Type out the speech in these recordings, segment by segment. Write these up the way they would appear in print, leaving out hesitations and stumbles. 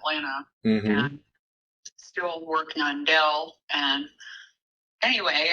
Atlanta Mm-hmm. and still working on Dell. And anyway,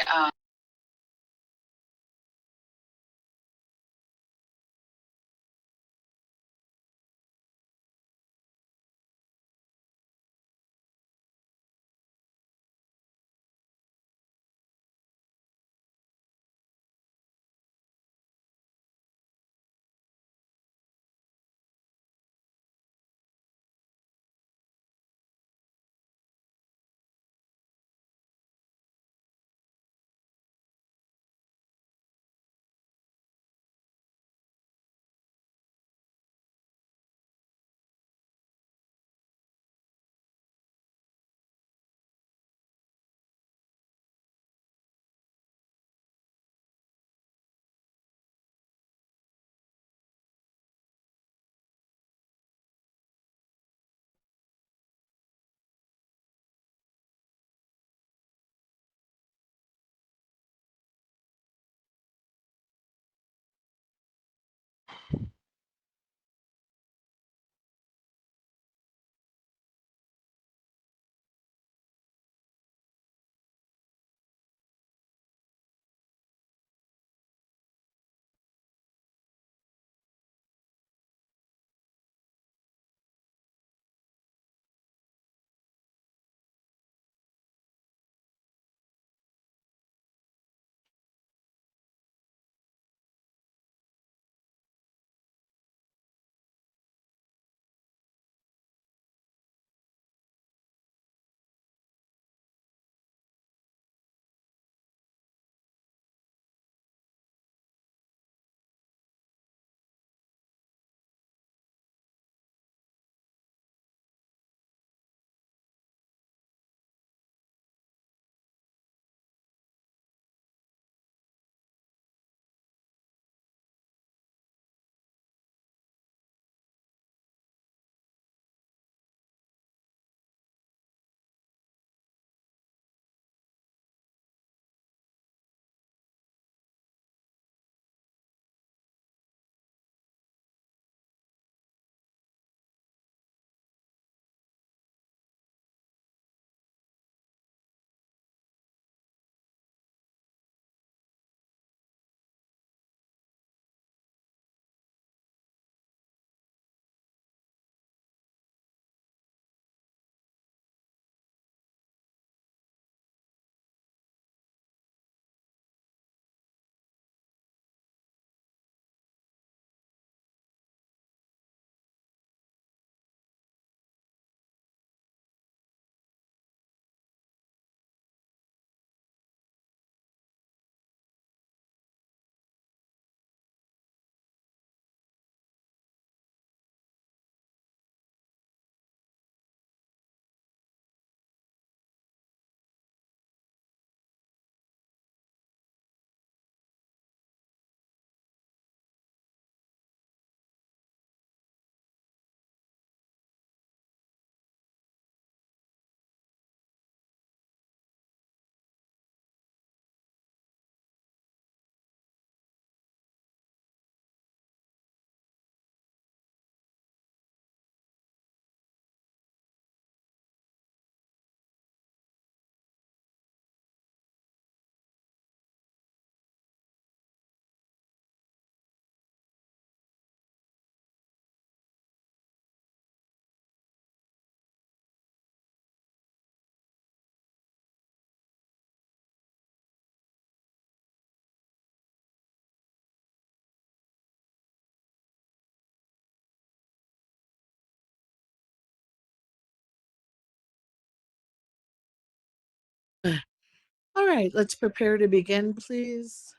All right, let's prepare to begin, please.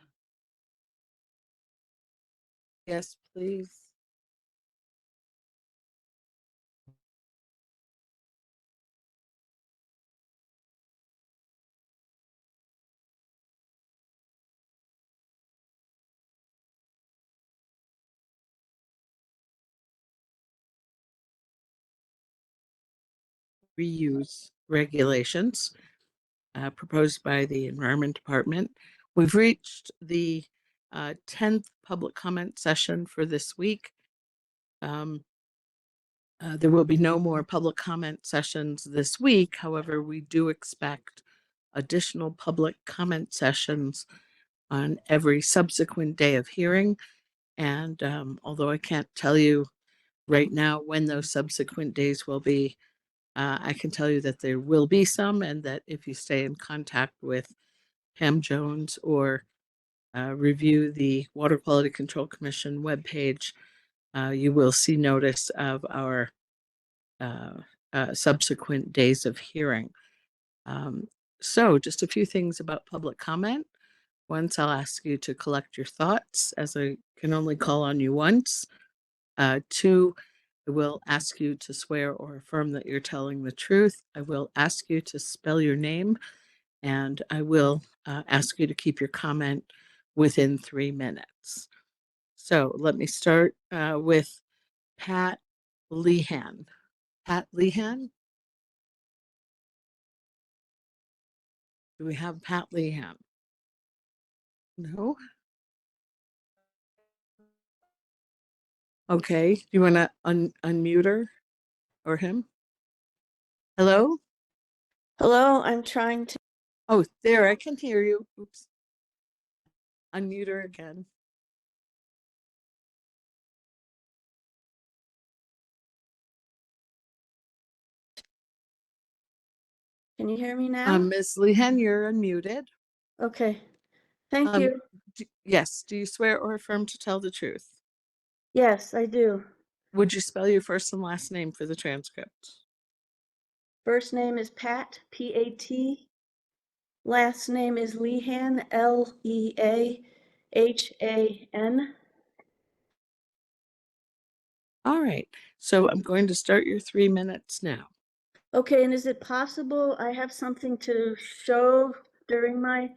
Yes, please. Reuse regulations proposed by the Environment Department. We've reached the 10th public comment session for this week. There will be no more public comment sessions this week. However, we do expect additional public comment sessions on every subsequent day of hearing. And although I can't tell you right now when those subsequent days will be, I can tell you that there will be some, and that if you stay in contact with Pam Jones or review the Water Quality Control Commission webpage, you will see notice of our subsequent days of hearing. So just a few things about public comment. Once, I'll ask you to collect your thoughts, as I can only call on you once. Two, I will ask you to swear or affirm that you're telling the truth. I will ask you to spell your name, and I will ask you to keep your comment within 3 minutes. So let me start with Pat Lehan. Pat Lehan? Do we have Pat Lehan? No? Okay. Do you want to unmute her or him? Hello? Hello, I'm trying to. Oh, there, I can hear you. Oops. Unmute her again. Can you hear me now? Ms. Lehan, you're unmuted. Okay. Thank Um, you. yes, do you swear or affirm to tell the truth? Yes, I do. Would you spell your first and last name for the transcript? First name is Pat, P-A-T. Last name is Lehan, L-E-A-H-A-N. All right, so I'm going to start your 3 minutes now. Okay, and is it possible I have something to show during my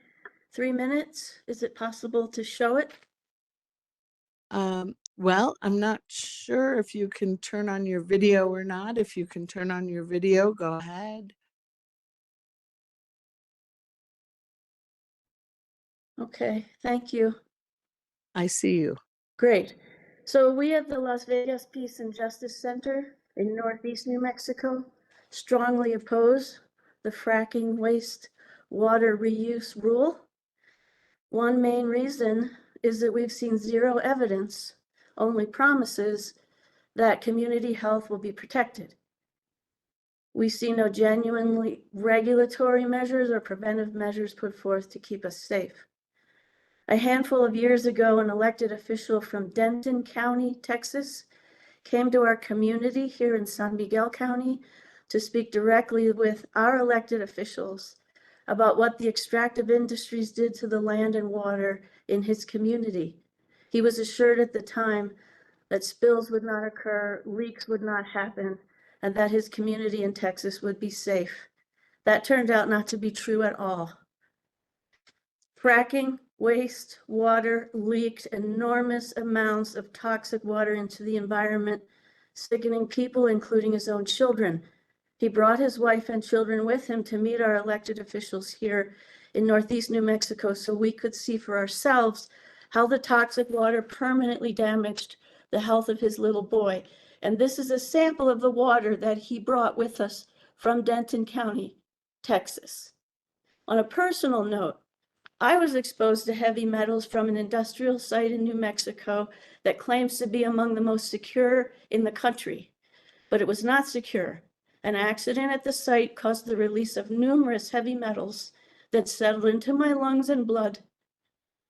3 minutes? Is it possible to show it? Well, I'm not sure if you can turn on your video or not. If you can turn on your video, go ahead. Okay, thank you. I see you. Great. So we at the Las Vegas Peace and Justice Center in Northeast New Mexico strongly oppose the fracking waste water reuse rule. One main reason is that we've seen zero evidence, only promises, that community health will be protected. We see no genuinely regulatory measures or preventive measures put forth to keep us safe. A handful of years ago, an elected official from Denton County, Texas, came to our community here in San Miguel County to speak directly with our elected officials about what the extractive industries did to the land and water in his community. He was assured at the time that spills would not occur, leaks would not happen, and that his community in Texas would be safe. That turned out not to be true at all. Fracking waste water leaked enormous amounts of toxic water into the environment, sickening people, including his own children. He brought his wife and children with him to meet our elected officials here in Northeast New Mexico so we could see for ourselves how the toxic water permanently damaged the health of his little boy. And this is a sample of the water that he brought with us from Denton County, Texas. On a personal note, I was exposed to heavy metals from an industrial site in New Mexico that claims to be among the most secure in the country, but it was not secure. An accident at the site caused the release of numerous heavy metals that settled into my lungs and blood.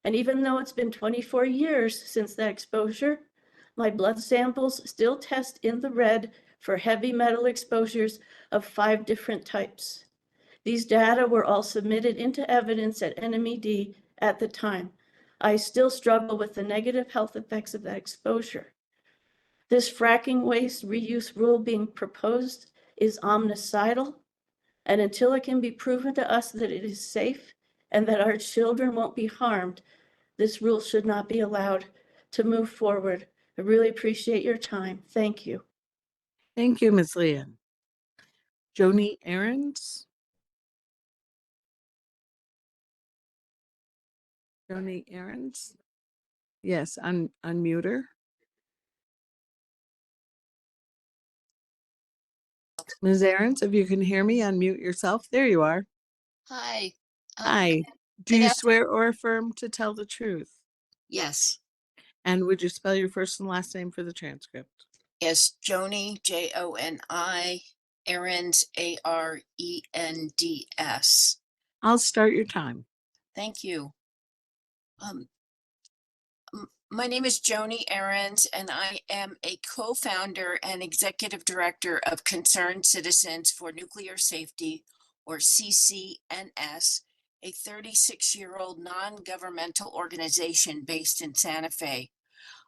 And even though it's been 24 years since that exposure, my blood samples still test in the red for heavy metal exposures of 5 different types. These data were all submitted into evidence at NMED at the time. I still struggle with the negative health effects of that exposure. This fracking waste reuse rule being proposed is omnicidal, and until it can be proven to us that it is safe and that our children won't be harmed, this rule should not be allowed to move forward. I really appreciate your time. Thank you. Thank you, Ms. Lehan. Joni Aarons? Joni Aarons? Yes, unmute her. Ms. Aarons, if you can hear me, unmute yourself. There you are. Hi. Hi. Do good you after- swear or affirm to tell the truth? Yes. And would you spell your first and last name for the transcript? Yes. Joni, Joni, Aarons, Arends. I'll start your time. Thank you. My name is Joni Aarons, and I am a co-founder and executive director of Concerned Citizens for Nuclear Safety, or CCNS, a 36-year-old non-governmental organization based in Santa Fe.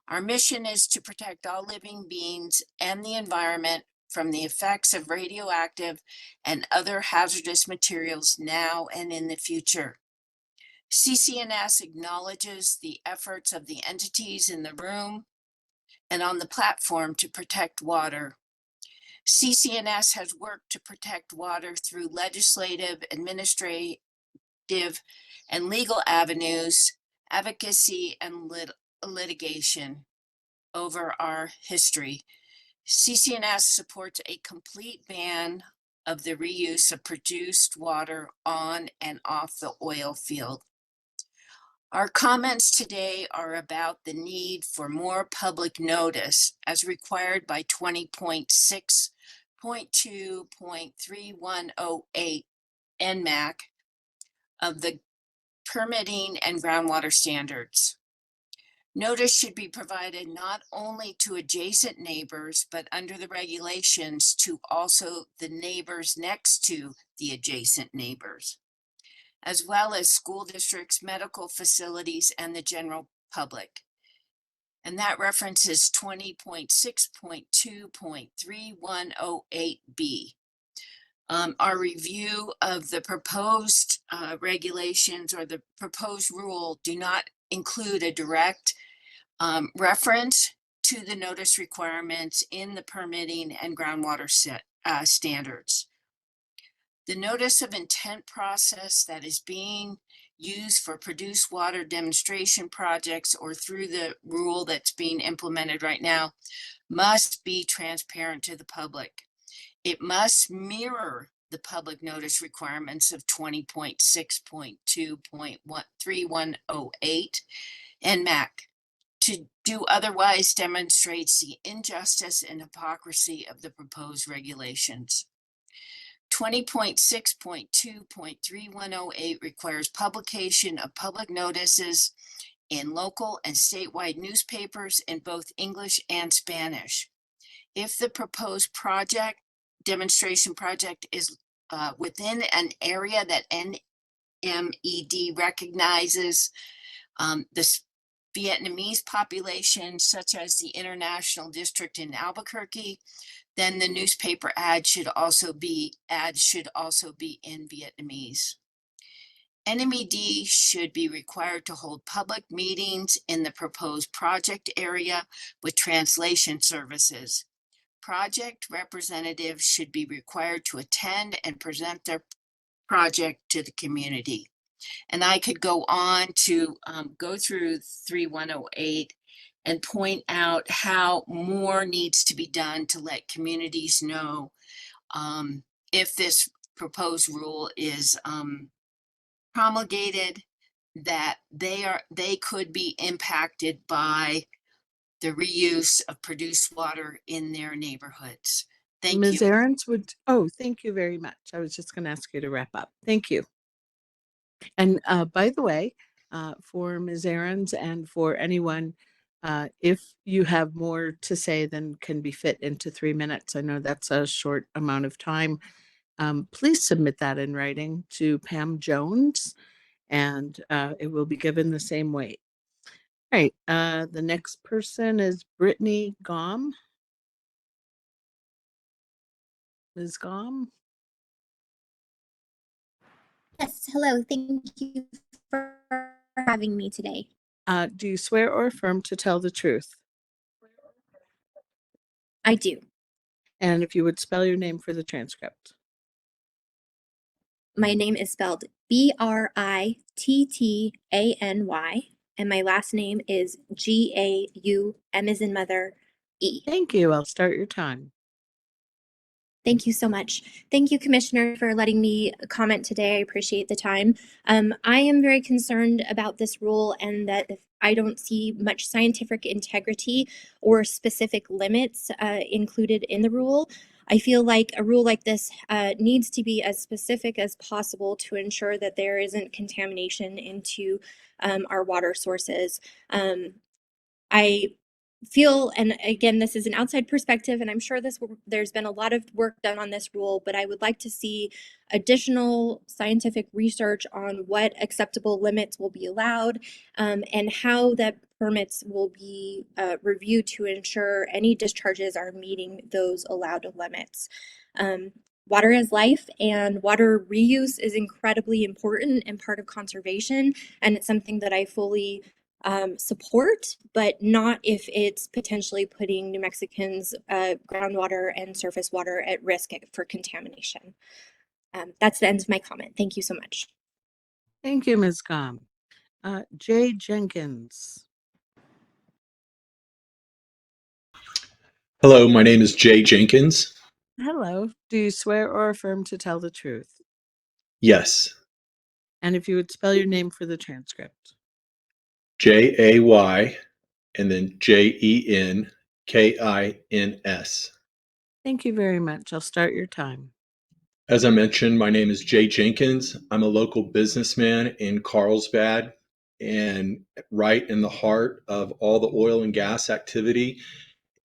Our mission is to protect all living beings and the environment from the effects of radioactive and other hazardous materials now and in the future. CCNS acknowledges the efforts of the entities in the room and on the platform to protect water. CCNS has worked to protect water through legislative, administrative, and legal avenues, advocacy, and litigation over our history. CCNS supports a complete ban of the reuse of produced water on and off the oil field. Our comments today are about the need for more public notice as required by 20.6.2.3108 NMAC of the permitting and groundwater standards. Notice should be provided not only to adjacent neighbors, but under the regulations to also the neighbors next to the adjacent neighbors, as well as school districts, medical facilities, and the general public. And that references 20.6.2.3108B. Our review of the proposed regulations or the proposed rule do not include a direct reference to the notice requirements in the permitting and groundwater standards. The notice of intent process that is being used for produced water demonstration projects or through the rule that's being implemented right now must be transparent to the public. It must mirror the public notice requirements of 20.6.2.3108 and MAC. To do otherwise demonstrates the injustice and hypocrisy of the proposed regulations. 20.6.2.3108 requires publication of public notices in local and statewide newspapers in both English and Spanish. If the proposed demonstration project is within an area that NMED recognizes, the Vietnamese population, such as the International District in Albuquerque, then the newspaper ad should also be in Vietnamese. NMED should be required to hold public meetings in the proposed project area with translation services. Project representatives should be required to attend and present their project to the community. And I could go on to go through 3108 and point out how more needs to be done to let communities know if this proposed rule is promulgated, that they could be impacted by the reuse of produced water in their neighborhoods. Thank Ms. you. Aarons thank you very much. I was just going to ask you to wrap up. Thank you. And by the way, for Ms. Aarons and for anyone, if you have more to say than can be fit into 3 minutes, I know that's a short amount of time. Please submit that in writing to Pam Jones, and it will be given the same weight. All right. The next person is Brittany Gom. Ms. Gom. Yes, hello. Thank you for having me today. Do you swear or affirm to tell the truth? I do. And if you would spell your name for the transcript. My name is spelled Brittany, and my last name is Gaum as in mother, E. Thank you. I'll start your time. Thank you so much. Thank you, Commissioner, for letting me comment today. I appreciate the time. I am very concerned about this rule and that I don't see much scientific integrity or specific limits included in the rule. I feel like a rule like this needs to be as specific as possible to ensure that there isn't contamination into our water sources. I feel, and again, this is an outside perspective, and I'm sure there's been a lot of work done on this rule, but I would like to see additional scientific research on what acceptable limits will be allowed, and how that permits will be reviewed to ensure any discharges are meeting those allowed limits. Water is life, and water reuse is incredibly important and part of conservation, and it's something that I fully support, but not if it's potentially putting New Mexicans' groundwater and surface water at risk for contamination. That's the end of my comment. Thank you so much. Thank you, Ms. Gom. Jay Jenkins. Hello, my name is Jay Jenkins. Hello. Do you swear or affirm to tell the truth? Yes, And if you would spell your name for the transcript. Jay and then Jenkins. Thank you very much. I'll start your time. As I mentioned, my name is Jay Jenkins. I'm a local businessman in Carlsbad and right in the heart of all the oil and gas activity.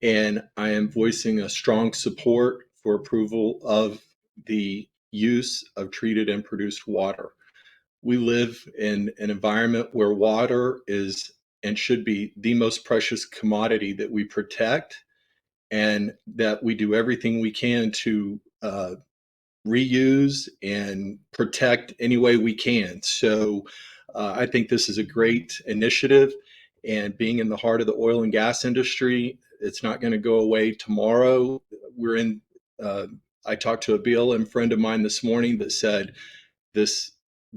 And I am voicing a strong support for approval of the use of treated and produced water. We live in an environment where water is and should be the most precious commodity that we protect, and that we do everything we can to reuse and protect any way we can. So I think this is a great initiative. And being in the heart of the oil and gas industry, it's not going to go away tomorrow. We're in, I talked to a BLM friend of mine this morning that said this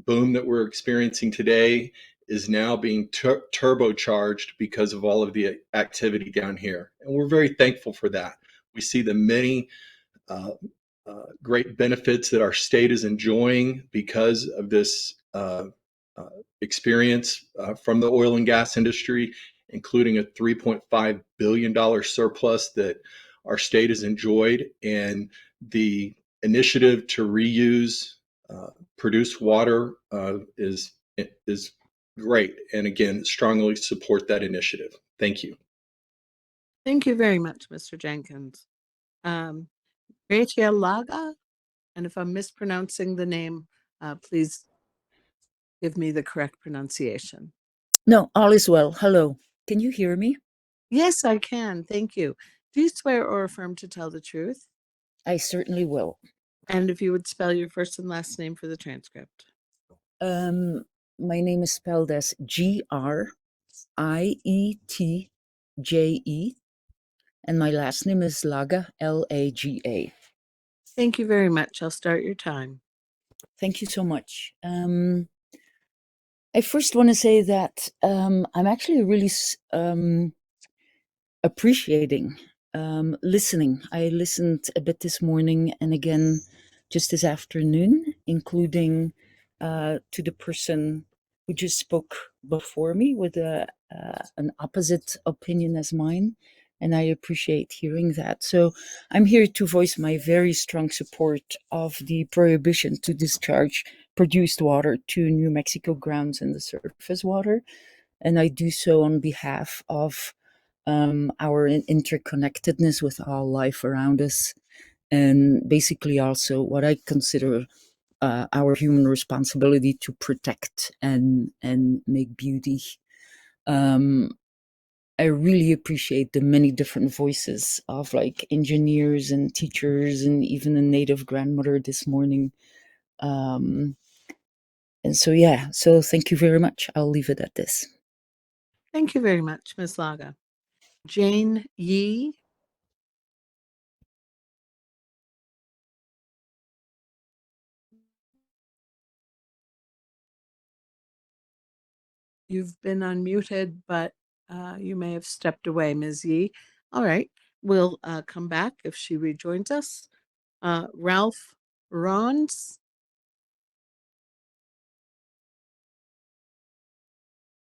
boom that we're experiencing today is now being turbocharged because of all of the activity down here. And we're very thankful for that. We see the many great benefits that our state is enjoying because of this experience from the oil and gas industry, including a $3.5 billion surplus that our state has enjoyed. And the initiative to reuse produced water is great. And again, strongly support that initiative. Thank you. Thank you very much, Mr. Jenkins. Rachel Laga, and if I'm mispronouncing the name, please give me the correct pronunciation. No, all is well. Hello. Can you hear me? Yes, I can. Thank you. Do you swear or affirm to tell the truth? I certainly will. And if you would spell your first and last name for the transcript. My name is spelled as Grietje, and my last name is Laga, Laga. Thank you very much. I'll start your time. Thank you so much. I first want to say that I'm actually really appreciating listening. I listened a bit this morning and again just this afternoon, including to the person who just spoke before me with an opposite opinion as mine. And I appreciate hearing that. So I'm here to voice my very strong support of the prohibition to discharge produced water to New Mexico grounds and the surface water. And I do so on behalf of our interconnectedness with all life around us, and basically also what I consider our human responsibility to protect and make beauty. I really appreciate the many different voices of like engineers and teachers and even a native grandmother this morning. And so, yeah, so thank you very much. I'll leave it at this. Thank you very much, Ms. Laga. Jane Yee. You've been unmuted, but you may have stepped away, Ms. Yee. All right, we'll come back if she rejoins us. Ralph Rons.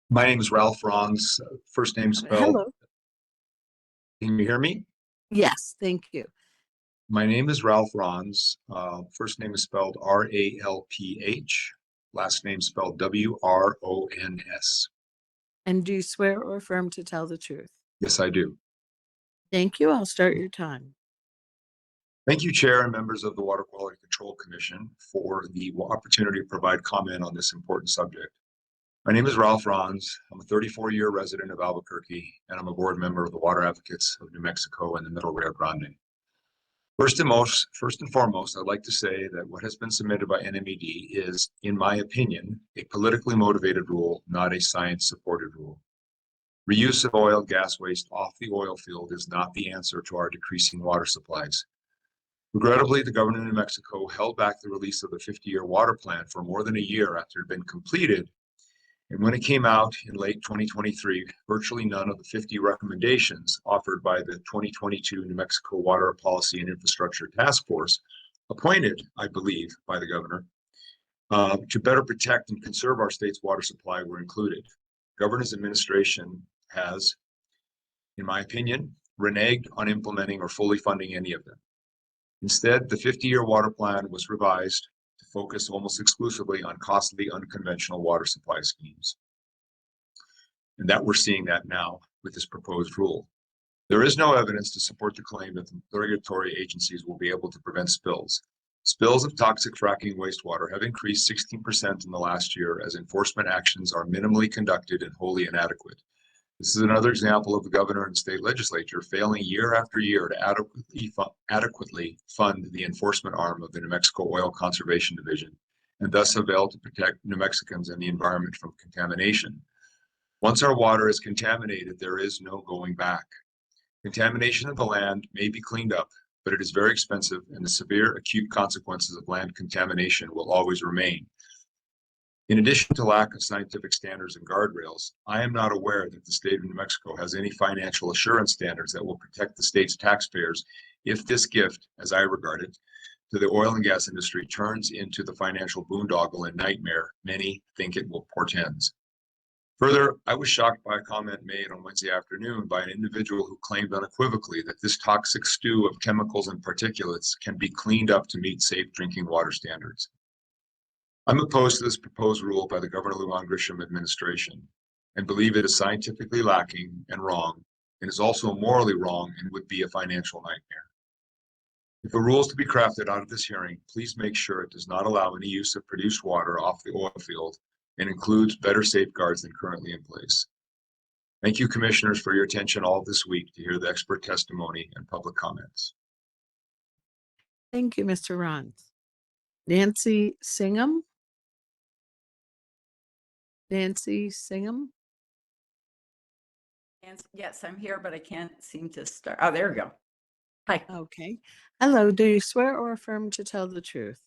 My name is Ralph Rons, first name spelled. Hello. Can you hear me? Yes, thank you. My name is Ralph Rons. First name is spelled R-A-L-P-H. Last name spelled W-R-O-N-S. And do you swear or affirm to tell the truth? Yes, I do. Thank you. I'll start your time. Thank you, Chair and members of the Water Quality Control Commission, for the opportunity to provide comment on this important subject. My name is Ralph Rons. I'm a 34-year resident of Albuquerque, and I'm a board member of the Water Advocates of New Mexico and the Middle Rio Grande. First and foremost, I'd like to say that what has been submitted by NMED is, in my opinion, a politically motivated rule, not a science-supported rule. Reuse of oil, gas waste off the oil field is not the answer to our decreasing water supplies. Regrettably, the government of New Mexico held back the release of the 50-year water plan for more than a year after it had been completed. And when it came out in late 2023, virtually none of the 50 recommendations offered by the 2022 New Mexico Water Policy and Infrastructure Task Force, appointed, I believe, by the governor, to better protect and conserve our state's water supply were included. Governor's administration has, in my opinion, reneged on implementing or fully funding any of them. Instead, the 50-year water plan was revised to focus almost exclusively on costly, unconventional water supply schemes. And that we're seeing that now with this proposed rule. There is no evidence to support the claim that the regulatory agencies will be able to prevent spills. Spills of toxic fracking wastewater have increased 16% in the last year as enforcement actions are minimally conducted and wholly inadequate. This is another example of the governor and state legislature failing year after year to adequately fund the enforcement arm of the New Mexico Oil Conservation Division, and thus have failed to protect New Mexicans and the environment from contamination. Once our water is contaminated, there is no going back. Contamination of the land may be cleaned up, but it is very expensive, and the severe acute consequences of land contamination will always remain. In addition to lack of scientific standards and guardrails, I am not aware that the state of New Mexico has any financial assurance standards that will protect the state's taxpayers if this gift, as I regard it, to the oil and gas industry turns into the financial boondoggle and nightmare many think it will portends. Further, I was shocked by a comment made on Wednesday afternoon by an individual who claimed unequivocally that this toxic stew of chemicals and particulates can be cleaned up to meet safe drinking water standards. I'm opposed to this proposed rule by the Governor Lujan Grisham administration and believe it is scientifically lacking and wrong, and is also morally wrong and would be a financial nightmare. If a rule is to be crafted out of this hearing, please make sure it does not allow any use of produced water off the oil field and includes better safeguards than currently in place. Thank you, commissioners, for your attention all this week to hear the expert testimony and public comments. Thank you, Mr. Rons. Nancy Singham. Nancy Singham. Yes, I'm here, but I can't seem to start. Oh, there we go. Hi, Okay. Hello. Do you swear or affirm to tell the truth?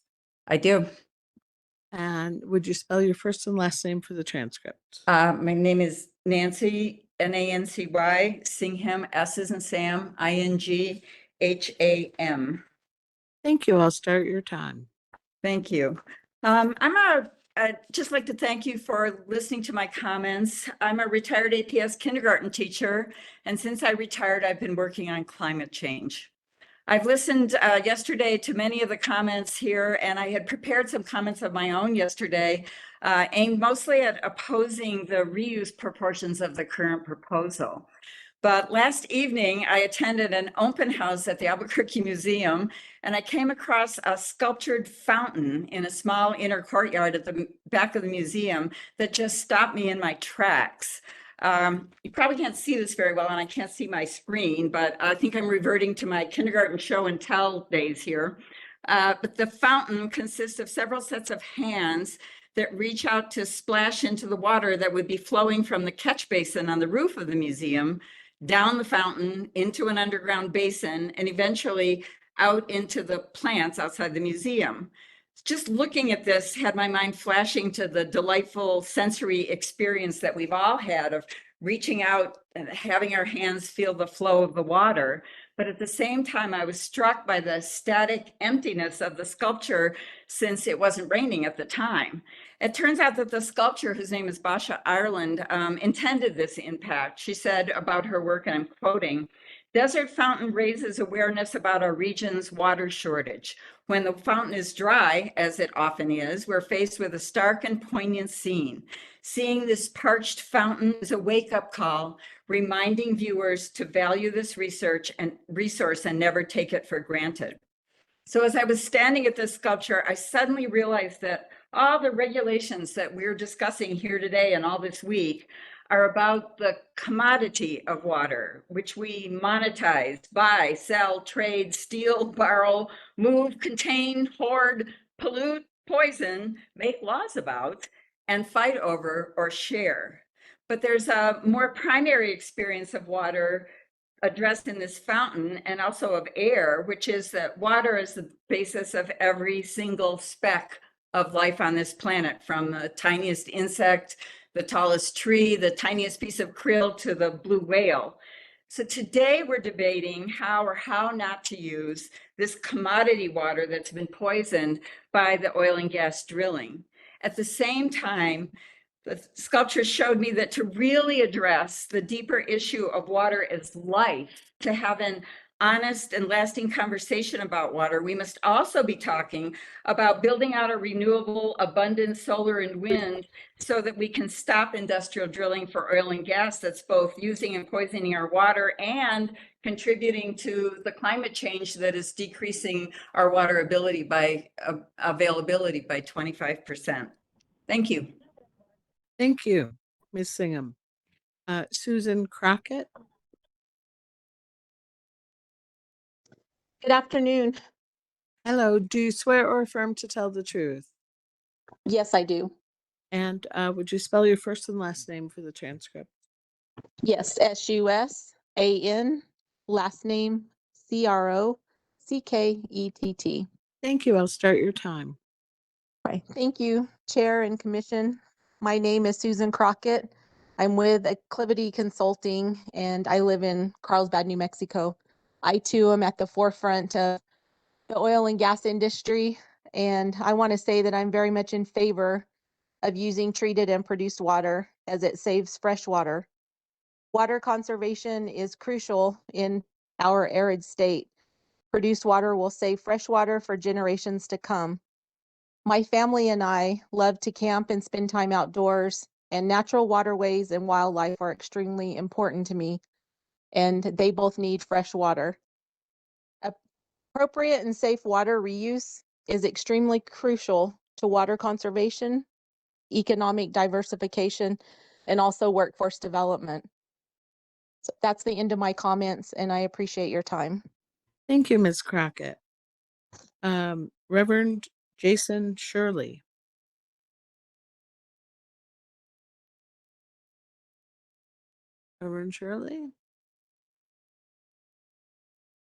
I do. And would you spell your first and last name for the transcript? My name is Nancy, Nancy, Singham, S as in Sam, Ingham. Thank you. I'll start your time. Thank you. I'd just like to thank you for listening to my comments. I'm a retired APS kindergarten teacher, and since I retired, I've been working on climate change. I've listened yesterday to many of the comments here, and I had prepared some comments of my own yesterday, aimed mostly at opposing the reuse proportions of the current proposal. But last evening, I attended an open house at the Albuquerque Museum, and I came across a sculptured fountain in a small inner courtyard at the back of the museum that just stopped me in my tracks. You probably can't see this very well, and I can't see my screen, but I think I'm reverting to my kindergarten show and tell days here. But the fountain consists of several sets of hands that reach out to splash into the water that would be flowing from the catch basin on the roof of the museum, down the fountain, into an underground basin, and eventually out into the plants outside the museum. Just looking at this had my mind flashing to the delightful sensory experience that we've all had of reaching out and having our hands feel the flow of the water. But at the same time, I was struck by the static emptiness of the sculpture since it wasn't raining at the time. It turns out that the sculptor, whose name is Basha Ireland, intended this impact. She said about her work, and I'm quoting, "Desert fountain raises awareness about our region's water shortage. When the fountain is dry, as it often is, we're faced with a stark and poignant scene. Seeing this parched fountain is a wake-up call, reminding viewers to value this resource and never take it for granted." So as I was standing at this sculpture, I suddenly realized that all the regulations that we're discussing here today and all this week are about the commodity of water, which we monetize, buy, sell, trade, steal, borrow, move, contain, hoard, pollute, poison, make laws about, and fight over or share. But there's a more primary experience of water addressed in this fountain, and also of air, which is that water is the basis of every single speck of life on this planet, from the tiniest insect, the tallest tree, the tiniest piece of krill, to the blue whale. So today we're debating how or how not to use this commodity water that's been poisoned by the oil and gas drilling. At the same time, the sculpture showed me that to really address the deeper issue of water as life, to have an honest and lasting conversation about water, we must also be talking about building out a renewable, abundant solar and wind so that we can stop industrial drilling for oil and gas that's both using and poisoning our water and contributing to the climate change that is decreasing our water availability by 25%. Thank you. Thank you, Ms. Singham. Susan Crockett. Good afternoon. Hello. Do you swear or affirm to tell the truth? Yes, I do. And would you spell your first and last name for the transcript? Yes, SUSAN, last name CROCKETT. Thank you. I'll start your time. Right. Thank you, Chair and Commission. My name is Susan Crockett. I'm with Acclivity Consulting, and I live in Carlsbad, New Mexico. I too am at the forefront of the oil and gas industry, and I want to say that I'm very much in favor of using treated and produced water, as it saves fresh water. Water conservation is crucial in our arid state. Produced water will save fresh water for generations to come. My family and I love to camp and spend time outdoors, and natural waterways and wildlife are extremely important to me, and they both need fresh water. Appropriate and safe water reuse is extremely crucial to water conservation, economic diversification, and also workforce development. So that's the end of my comments, and I appreciate your time. Thank you, Ms. Crockett. Reverend Jason Shirley. Reverend Shirley?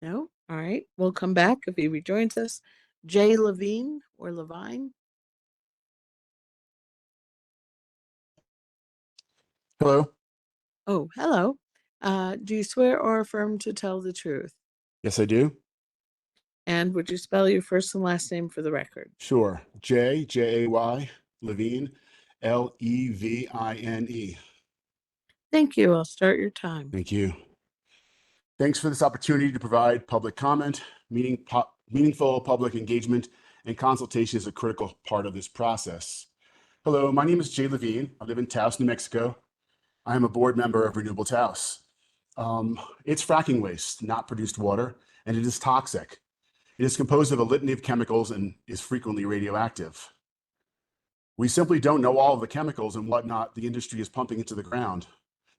No? All right. We'll come back if he rejoins us. Jay Levine or Levine? Hello. Oh, hello. Do you swear or affirm to tell the truth? Yes, I do. And would you spell your first and last name for the record? Sure. Jay, Levine, Levine. Thank you. I'll start your time. Thank you. Thanks for this opportunity to provide public comment. Meaningful public engagement and consultation is a critical part of this process. Hello, my name is Jay Levine. I live in Taos, New Mexico. I am a board member of Renewable Taos. It's fracking waste, not produced water, and it is toxic. It is composed of a litany of chemicals and is frequently radioactive. We simply don't know all of the chemicals and whatnot the industry is pumping into the ground.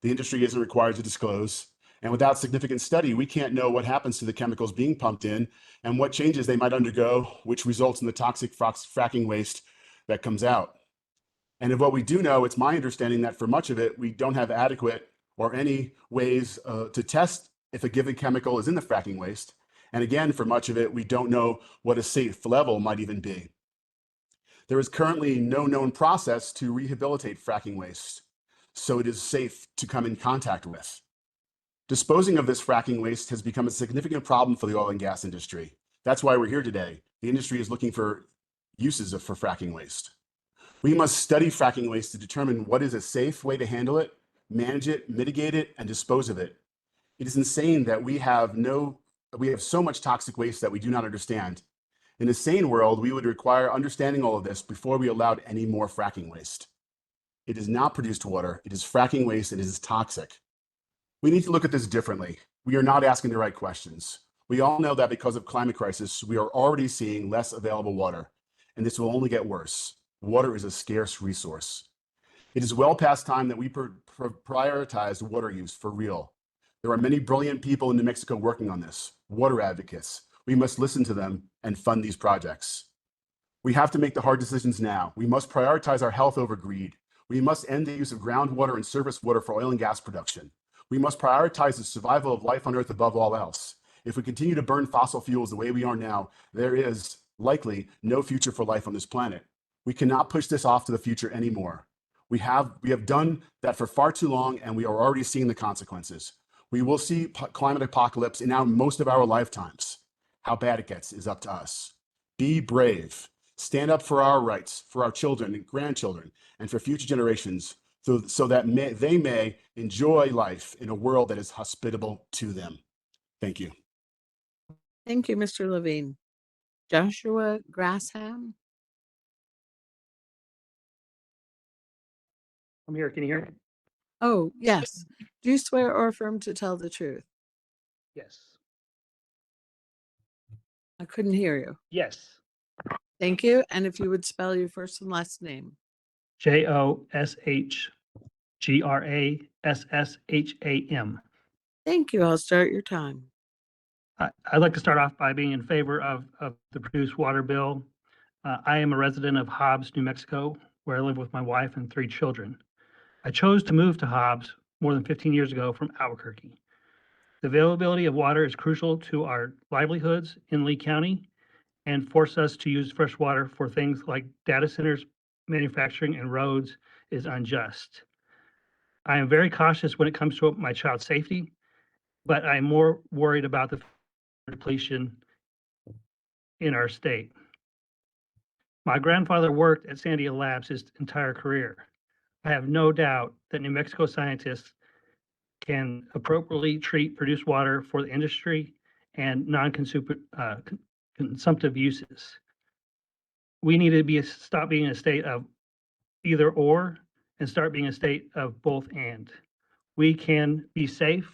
The industry isn't required to disclose, and without significant study, we can't know what happens to the chemicals being pumped in and what changes they might undergo, which results in the toxic fracking waste that comes out. And of what we do know, it's my understanding that for much of it, we don't have adequate or any ways to test if a given chemical is in the fracking waste. And again, for much of it, we don't know what a safe level might even be. There is currently no known process to rehabilitate fracking waste. so it is safe to come in contact with. Disposing of this fracking waste has become a significant problem for the oil and gas industry. That's why we're here today. The industry is looking for uses for fracking waste. We must study fracking waste to determine what is a safe way to handle it, manage it, mitigate it, and dispose of it. It is insane that we have so much toxic waste that we do not understand. In a sane world, we would require understanding all of this before we allowed any more fracking waste. It is not produced water, it is fracking waste, and it is toxic. We need to look at this differently. We are not asking the right questions. We all know that because of climate crisis, we are already seeing less available water, and this will only get worse. Water is a scarce resource. It is well past time that we prioritize water use for real. There are many brilliant people in New Mexico working on this, water advocates. We must listen to them and fund these projects. We have to make the hard decisions now. We must prioritize our health over greed. We must end the use of groundwater and surface water for oil and gas production. We must prioritize the survival of life on Earth above all else. If we continue to burn fossil fuels the way we are now, there is likely no future for life on this planet. We cannot push this off to the future anymore. We have done that for far too long, and we are already seeing the consequences. We will see climate apocalypse in most of our lifetimes. How bad it gets is up to us. Be brave. Stand up for our rights, for our children and grandchildren, and for future generations, so that they may enjoy life in a world that is hospitable to them. Thank you. Thank you, Mr. Levine. Joshua Grasham? I'm here. Can you hear me? Oh, yes. Do you swear or affirm to tell the truth? Yes. I couldn't hear you. Yes. Thank you. And if you would spell your first and last name. JOSHGRASSHAM. Thank you. I'll start your time. I'd like to start off by being in favor of the produced water bill. I am a resident of Hobbs, New Mexico, where I live with my wife and 3 children. I chose to move to Hobbs more than 15 years ago from Albuquerque. The availability of water is crucial to our livelihoods in Lee County and force us to use fresh water for things like data centers, manufacturing, and roads is unjust. I am very cautious when it comes to my child's safety, but I'm more worried about the depletion in our state. My grandfather worked at Sandia Labs his entire career. I have no doubt that New Mexico scientists can appropriately treat produced water for the industry and non-consumptive uses. We need to stop being a state of either or and start being a state of both and. We can be safe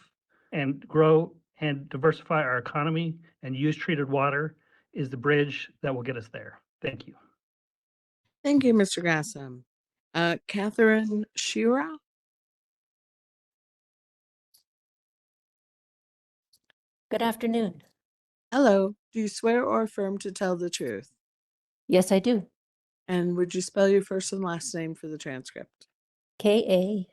and grow and diversify our economy, and use treated water is the bridge that will get us there. Thank you. Thank you, Mr. Grasham. Catherine Shira? Good afternoon. Hello. Do you swear or affirm to tell the truth? Yes, I do. And would you spell your first and last name for the transcript? Katherine.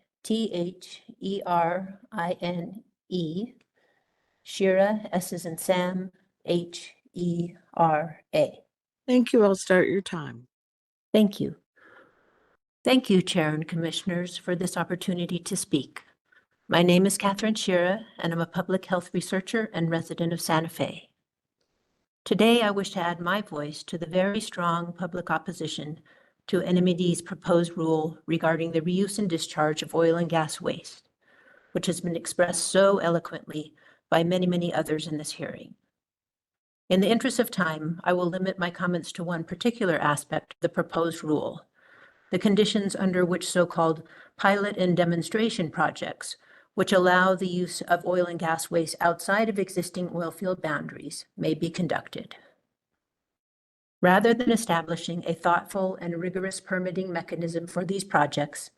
Shira, S as in Sam, Hera. Thank you. I'll start your time. Thank you. Thank you, Chair and Commissioners, for this opportunity to speak. My name is Catherine Shira, and I'm a public health researcher and resident of Santa Fe. Today, I wish to add my voice to the very strong public opposition to NMED's proposed rule regarding the reuse and discharge of oil and gas waste, which has been expressed so eloquently by many, many others in this hearing. In the interest of time, I will limit my comments to one particular aspect of the proposed rule, the conditions under which so-called pilot and demonstration projects, which allow the use of oil and gas waste outside of existing oil field boundaries, may be conducted. Rather than establishing a thoughtful and rigorous permitting mechanism for these projects,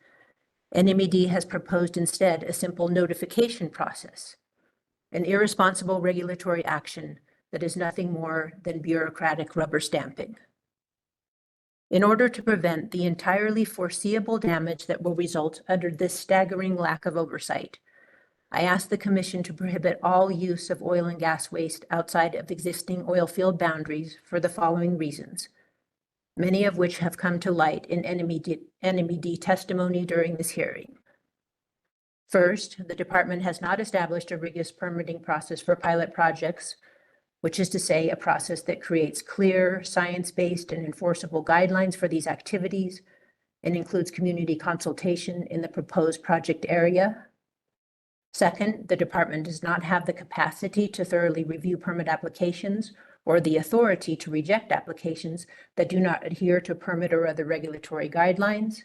NMED has proposed instead a simple notification process, an irresponsible regulatory action that is nothing more than bureaucratic rubber stamping. In order to prevent the entirely foreseeable damage that will result under this staggering lack of oversight, I ask the Commission to prohibit all use of oil and gas waste outside of existing oil field boundaries for the following reasons, many of which have come to light in NMED testimony during this hearing. First, the department has not established a rigorous permitting process for pilot projects, which is to say a process that creates clear, science-based and enforceable guidelines for these activities and includes community consultation in the proposed project area. Second, the department does not have the capacity to thoroughly review permit applications or the authority to reject applications that do not adhere to permit or other regulatory guidelines.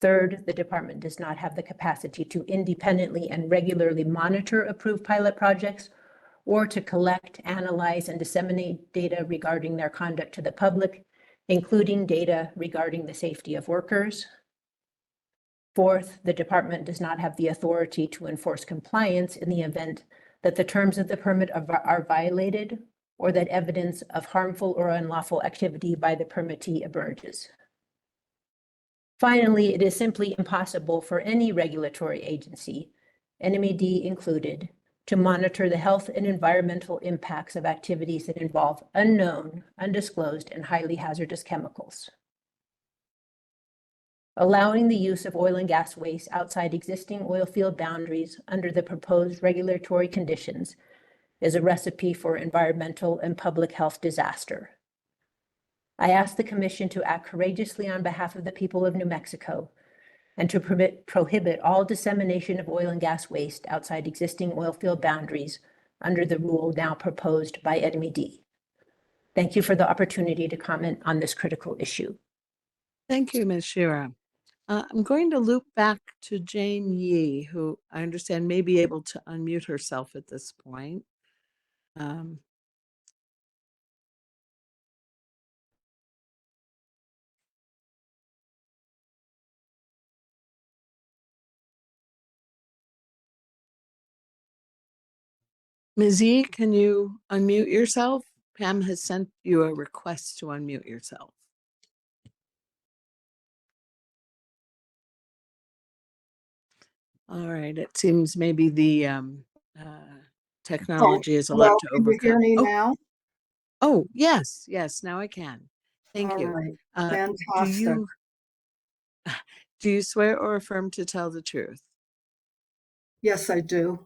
Third, the department does not have the capacity to independently and regularly monitor approved pilot projects or to collect, analyze, and disseminate data regarding their conduct to the public, including data regarding the safety of workers. Fourth, the department does not have the authority to enforce compliance in the event that the terms of the permit are violated or that evidence of harmful or unlawful activity by the permittee emerges. Finally, it is simply impossible for any regulatory agency, NMED included, to monitor the health and environmental impacts of activities that involve unknown, undisclosed, and highly hazardous chemicals. Allowing the use of oil and gas waste outside existing oil field boundaries under the proposed regulatory conditions is a recipe for environmental and public health disaster. I ask the Commission to act courageously on behalf of the people of New Mexico and to prohibit all dissemination of oil and gas waste outside existing oil field boundaries under the rule now proposed by NMED. Thank you for the opportunity to comment on this critical issue. Thank you, Ms. Shira. I'm going to loop back to Jane Yee, who I understand may be able to unmute herself at this point. Ms. Yee, can you unmute yourself? Pam has sent you a request to unmute yourself. All right, it seems maybe the technology is a lot to overcome. Can you hear me now? Oh, yes, now I can. Thank All you. right, Do fantastic. you swear or affirm to tell the truth? Yes, I do.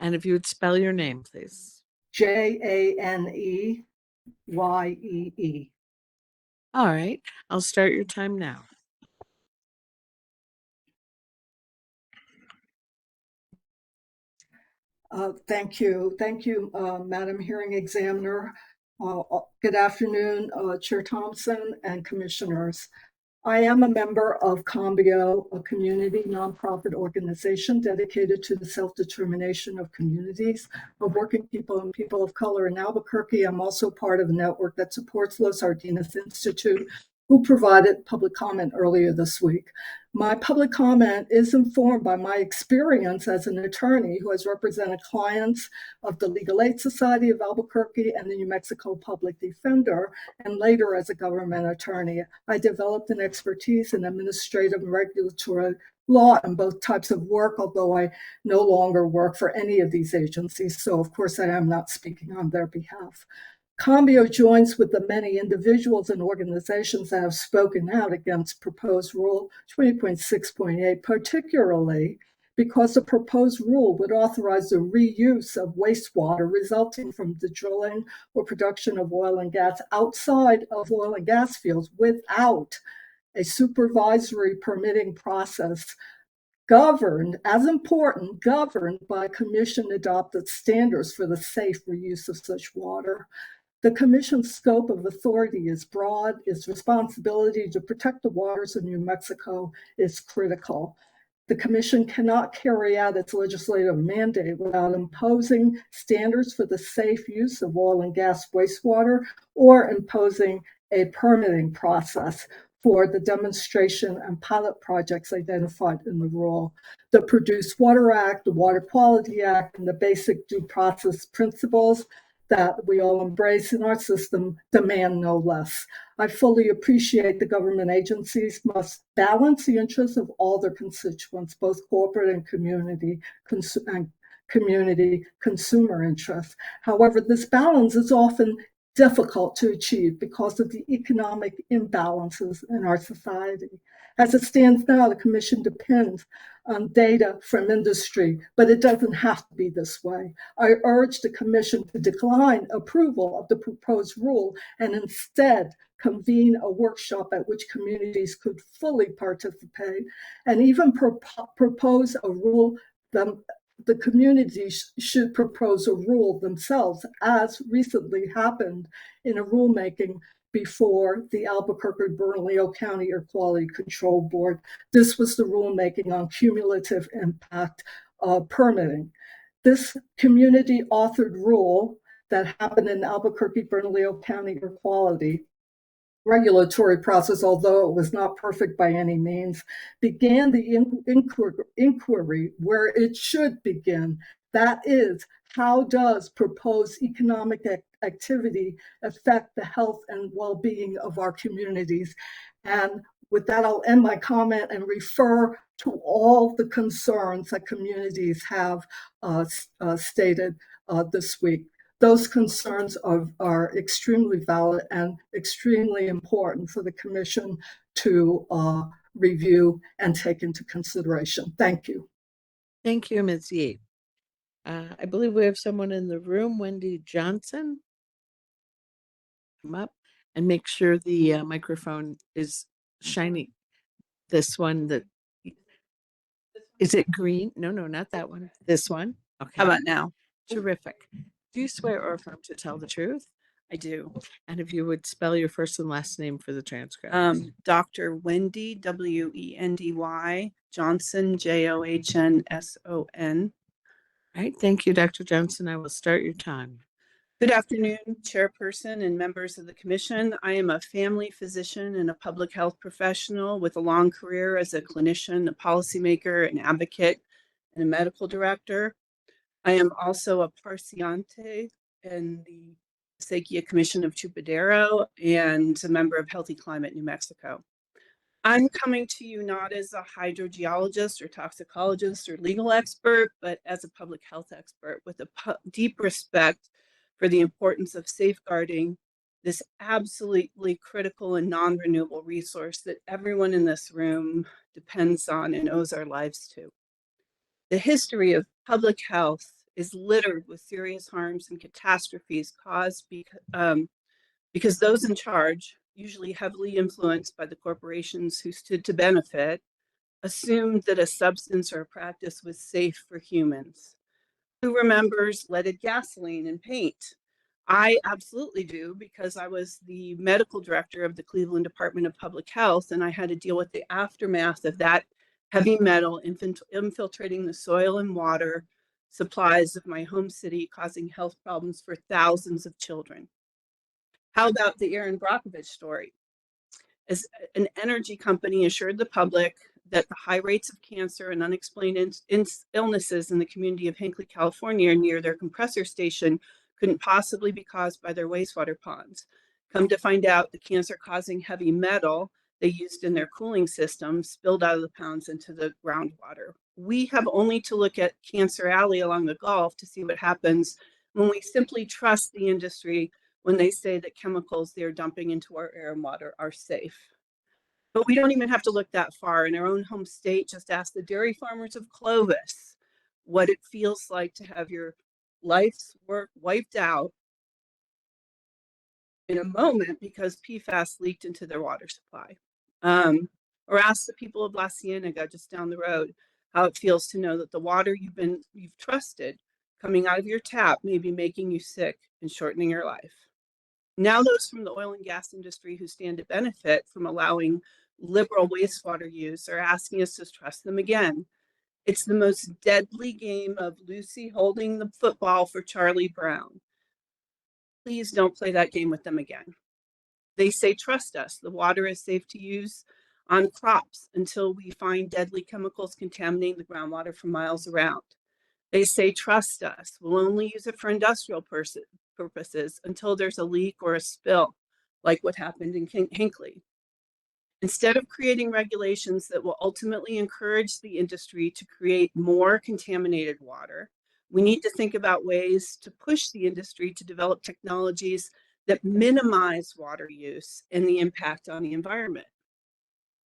And if you would spell your name, please. Janeyee. All right, I'll start your time now. Thank you, Madam Hearing Examiner. Good afternoon, Chair Thompson and Commissioners. I am a member of Cambio, a community nonprofit organization dedicated to the self-determination of communities of working people and people of color in Albuquerque. I'm also part of a network that supports Los Sardinas Institute, who provided public comment earlier this week. My public comment is informed by my experience as an attorney who has represented clients of the Legal Aid Society of Albuquerque and the New Mexico Public Defender, and later as a government attorney. I developed an expertise in administrative and regulatory law and both types of work, although I no longer work for any of these agencies, so of course I am not speaking on their behalf. Cambio joins with the many individuals and organizations that have spoken out against proposed Rule 20.6.8, particularly because the proposed rule would authorize the reuse of wastewater resulting from the drilling or production of oil and gas outside of oil and gas fields without a supervisory permitting process governed by commission-adopted standards for the safe reuse of such water. The Commission's scope of authority is broad. Its responsibility to protect the waters of New Mexico is critical. The Commission cannot carry out its legislative mandate without imposing standards for the safe use of oil and gas wastewater or imposing a permitting process for the demonstration and pilot projects identified in the rule. The Produced Water Act, the Water Quality Act, and the basic due process principles that we all embrace in our system demand no less. I fully appreciate the government agencies must balance the interests of all their constituents, both corporate and community consumer interests. However, this balance is often difficult to achieve because of the economic imbalances in our society. As it stands now, the Commission depends on data from industry, but it doesn't have to be this way. I urge the Commission to decline approval of the proposed rule and instead convene a workshop at which communities could fully participate and even propose a rule. The communities should propose a rule themselves, as recently happened in a rulemaking before the Albuquerque-Bernalillo County Air Quality Control Board. This was the rulemaking on cumulative impact permitting. This community-authored rule that happened in Albuquerque-Bernalillo County Air Quality regulatory process, although it was not perfect by any means, began the inquiry where it should begin. That is, how does proposed economic activity affect the health and well-being of our communities? And with that, I'll end my comment and refer to all the concerns that communities have stated this week. Those concerns are extremely valid and extremely important for the Commission to review and take into consideration. Thank you. Thank you, Ms. Yee. I believe we have someone in the room, Wendy Johnson. Come up and make sure the microphone is shining. This one that, is it green? No, not that one. This one. Okay. How about now? Terrific. Do you swear or affirm to tell the truth? I do. And if you would spell your first and last name for the transcript. Dr. Wendy, Wendy Johnson, Johnsson. All right. Thank you, Dr. Johnson. I will start your time. Good afternoon, Chairperson and members of the Commission. I am a family physician and a public health professional with a long career as a clinician, a policymaker, an advocate, and a medical director. I am also a Parciante in the Sequia Commission of Chupadero and a member of Healthy Climate New Mexico. I'm coming to you not as a hydrogeologist or toxicologist or legal expert, but as a public health expert with a deep respect for the importance of safeguarding this absolutely critical and non-renewable resource that everyone in this room depends on and owes our lives to. The history of public health is littered with serious harms and catastrophes caused because those in charge, usually heavily influenced by the corporations who stood to benefit, assumed that a substance or a practice was safe for humans. Who remembers leaded gasoline and paint? I absolutely do, because I was the medical director of the Cleveland Department of Public Health, and I had to deal with the aftermath of that heavy metal infiltrating the soil and water supplies of my home city, causing health problems for thousands of children. How about the Aaron Brockovich story? As an energy company assured the public that the high rates of cancer and unexplained illnesses in the community of Hinckley, California, near their compressor station, couldn't possibly be caused by their wastewater ponds. Come to find out, the cancer-causing heavy metal they used in their cooling system spilled out of the ponds into the groundwater. We have only to look at Cancer Alley along the Gulf to see what happens when we simply trust the industry when they say that chemicals they're dumping into our air and water are safe. But we don't even have to look that far. In our own home state, just ask the dairy farmers of Clovis what it feels like to have your life's work wiped out in a moment because PFAS leaked into their water supply. Or ask the people of La Cienega just down the road how it feels to know that the water you've trusted coming out of your tap may be making you sick and shortening your life. Now those from the oil and gas industry who stand to benefit from allowing liberal wastewater use are asking us to trust them again. It's the most deadly game of Lucy holding the football for Charlie Brown. Please don't play that game with them again. They say, trust us, the water is safe to use on crops until we find deadly chemicals contaminating the groundwater for miles around. They say, trust us, we'll only use it for industrial purposes until there's a leak or a spill, like what happened in Hinckley. Instead of creating regulations that will ultimately encourage the industry to create more contaminated water, we need to think about ways to push the industry to develop technologies that minimize water use and the impact on the environment.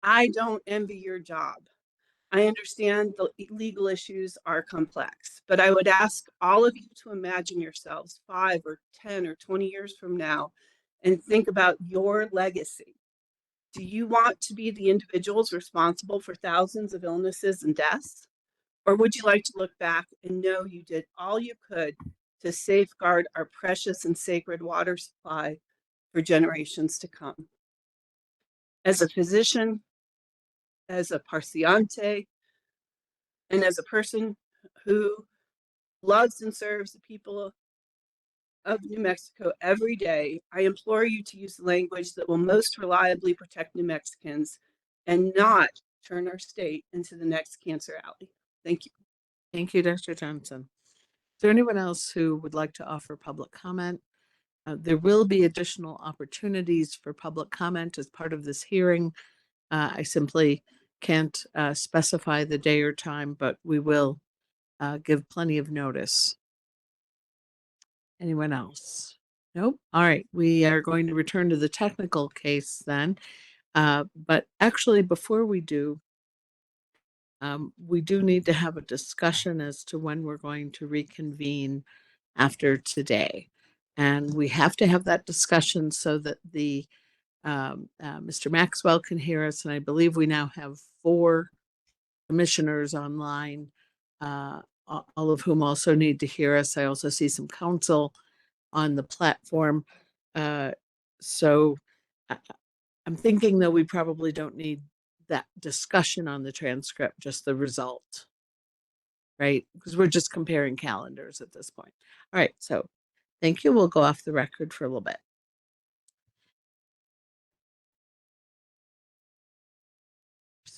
I don't envy your job. I understand the legal issues are complex, but I would ask all of you to imagine yourselves 5 or 10 or 20 years from now and think about your legacy. Do you want to be the individuals responsible for thousands of illnesses and deaths? Or would you like to look back and know you did all you could to safeguard our precious and sacred water supply for generations to come? As a physician, as a paciente, and as a person who loves and serves the people of New Mexico every day, I implore you to use the language that will most reliably protect New Mexicans and not turn our state into the next cancer alley. Thank you. Thank you, Dr. Johnson. Is there anyone else who would like to offer public comment? There will be additional opportunities for public comment as part of this hearing. I simply can't specify the day or time, but we will give plenty of notice. Anyone else? Nope. All right. We are going to return to the technical case then. But actually, before we do need to have a discussion as to when we're going to reconvene after today. And we have to have that discussion so that the Mr. Maxwell can hear us. And I believe we now have 4 commissioners online, all of whom also need to hear us. I also see some counsel on the platform. So I'm thinking that we probably don't need that discussion on the transcript, just the result, right? Because we're just comparing calendars at this point. All right, so thank you. We'll go off the record for a little bit.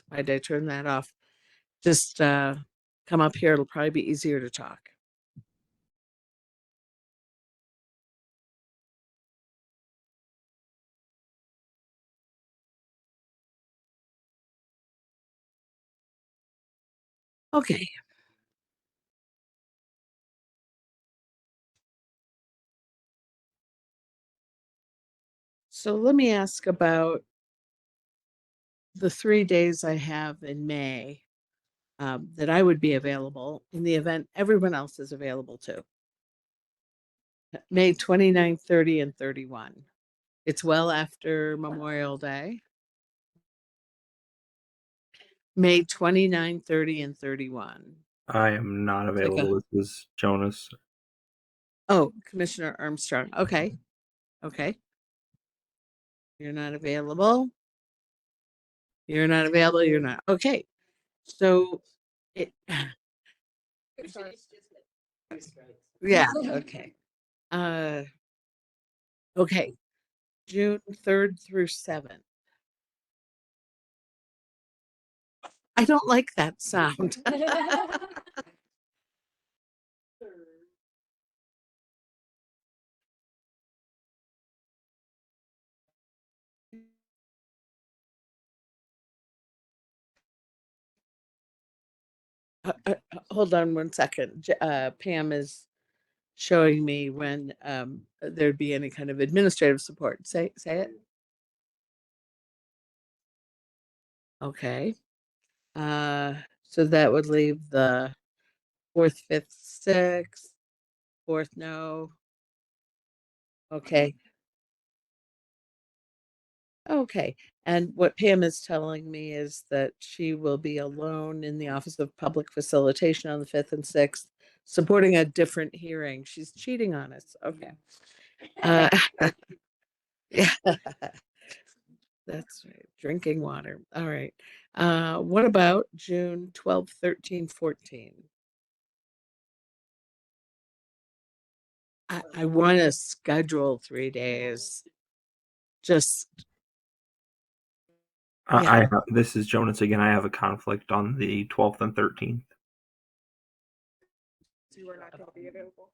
Why did I turn that off? Just come up here. It'll probably be easier to talk. Okay. So let me ask about the 3 days I have in May that I would be available in the event everyone else is available too. May 29, 30, and 31. It's well after Memorial Day. May 29, 30, and 31. I am not It's like available. This is Jonas. Oh, Commissioner Armstrong. Okay. Okay. You're not available. You're not available. You're not. Okay. So it. Yeah. Okay. Okay. June 3rd through 7th. I don't like that sound. Hold on one second. Pam is showing me when there'd be any kind of administrative support. Say it. Okay. So that would leave the 4th, 5th, 6th, 4th, no. Okay. Okay. And what Pam is telling me is that she will be alone in the Office of Public Facilitation on the 5th and 6th, supporting a different hearing. She's cheating on us. Okay. Yeah. That's right. Drinking water. All right. What about June 12, 13, 14? I want to schedule 3 days. Just yeah. This is Jonas again. I have a conflict on the 12th and 13th. So you are not going to be available.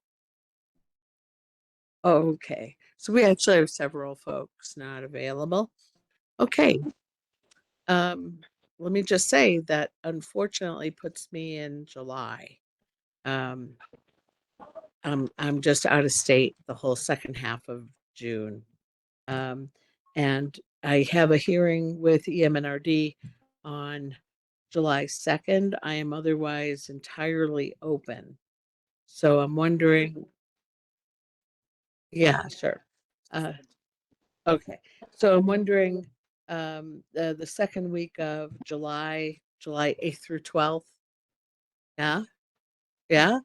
Okay. So we actually have several folks not available. Okay. Let me just say that unfortunately puts me in July. I'm just out of state the whole second half of June. And I have a hearing with EMNRD on July 2nd. I am otherwise entirely open. So I'm wondering, yeah, sure. Okay, so I'm wondering, the second week of July, July 8th through 12th. Yeah, yeah,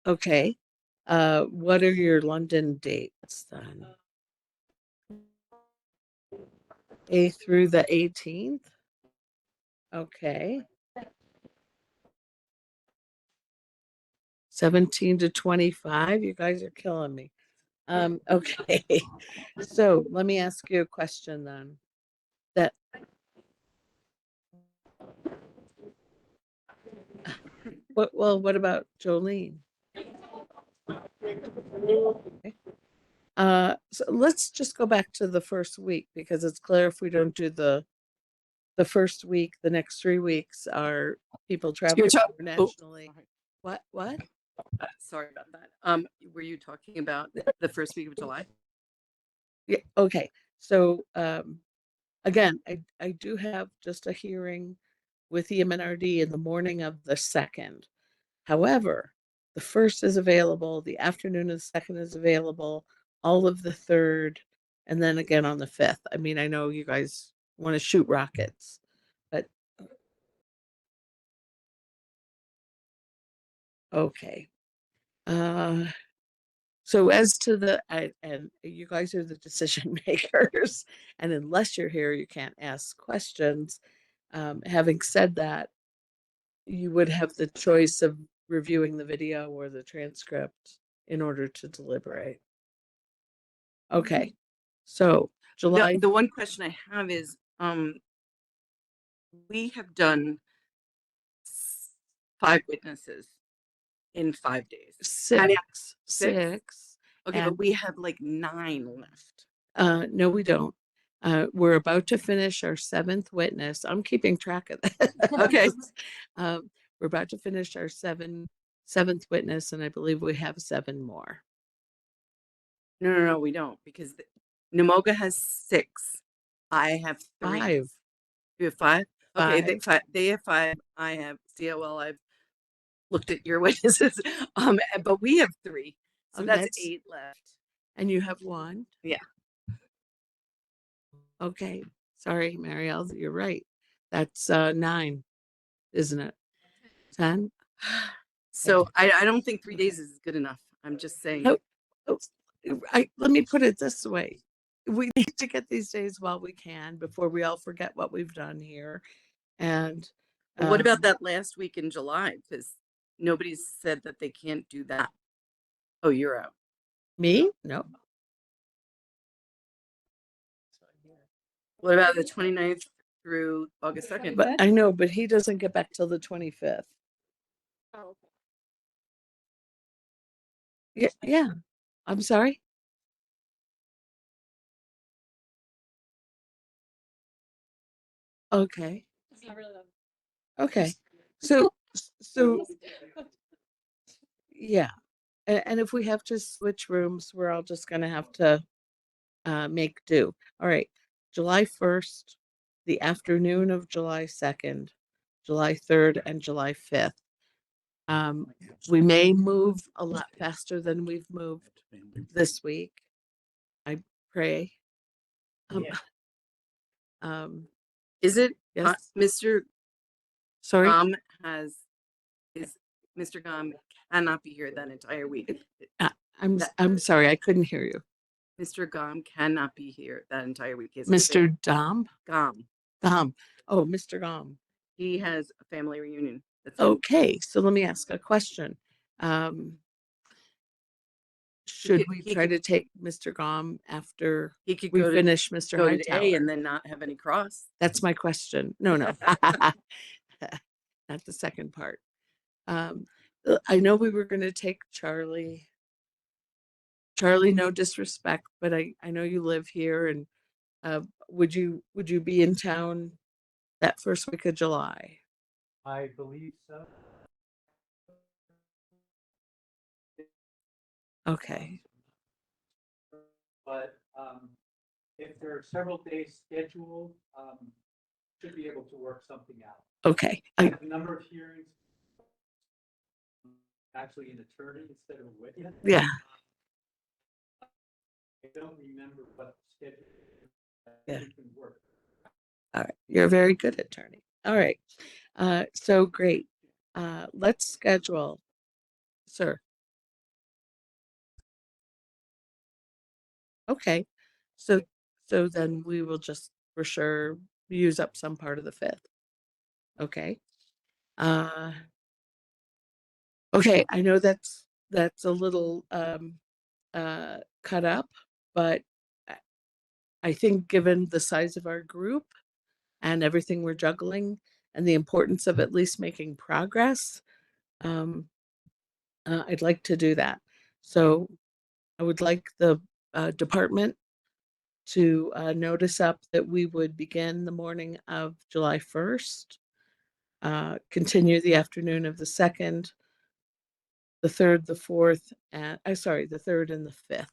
okay. What are your London dates then? 8th through the 18th? Okay. 17 to 25, you guys are killing me. Okay, so let me ask you a question then. That what about Jolene? Okay. So let's just go back to the first week because it's clear if we don't do the first week, the next 3 weeks are people traveling internationally. What? Sorry about that. Were you talking about the first week of July? Yeah, okay. So again, I do have just a hearing with the MNRD in the morning of the 2nd. However, the 1st is available, the afternoon of the 2nd is available, all of the 3rd, and then again on the 5th. I mean, I know you guys want to shoot rockets, but okay. So as to the and you guys are the decision makers, and unless you're here, you can't ask questions. Having said that, you would have the choice of reviewing the video or the transcript in order to deliberate. Okay, so July The one question I have is, we have done 5 witnesses in 5 days. And six, six, Okay, but and we have like 9 left. no, we don't. We're about to finish our 7th witness. I'm keeping track of that. Okay. We're about to finish our 7th witness, and I believe we have 7 more. No, we don't because Namoga has 6. I have 3. 5. You have 5? Okay, 5. they have 5. I have COL. I've looked at your witnesses. But we have 3. So Oh, that's 8 left. And you have 1? Yeah. Okay. Sorry, Marielle, you're right. That's 9, isn't it? 10? So I don't think 3 days is good enough. I'm just saying. No, oh, let me put it this way. We need to get these days while we can before we all forget what we've done here. And What about that last week in July? Because nobody's said that they can't do that. Oh, you're out. Me? No. What about the 29th through August 2nd? But I know, but he doesn't get back till the 25th. Oh, Yeah, yeah. I'm sorry. Okay. Okay. So yeah. And if we have to switch rooms, we're all just gonna have to make do. All right. July 1st, the afternoon of July 2nd, July 3rd, and July 5th. We may move a lot faster than we've moved this week. I pray. Is it Yes. Mr. Sorry. Mr. Gom cannot be here that entire week. I'm sorry, I couldn't hear you. Mr. Gom cannot be here that entire week. Mr. Dom? Gom. Gom. Oh, Mr. Gom. He has a family reunion. That's it. Okay, so let me ask a question. Should we try to take Mr. Gom after He could we go finish Mr. go to A Hightower? and then not have any cross. That's my question. No. Not the second part. I know we were going to take Charlie. Charlie, no disrespect, but I know you live here, and would you be in town that first week of July? I believe so. Okay. But If there are several days scheduled, should be able to work something out. Okay. A number of hearings, actually an attorney instead of a witness. Yeah. I don't remember what schedule. Yeah. Can work. All right. You're a very good attorney. All right. So great. Let's schedule, sir. Okay. So then we will just for sure use up some part of the 5th. Okay. Okay, I know that's a little cut up, but I think given the size of our group and everything we're juggling and the importance of at least making progress, I'd like to do that. So I would like the department to notice up that we would begin the morning of July 1st, continue the afternoon of the 2nd, the 3rd, the 4th, and the 3rd and the 5th.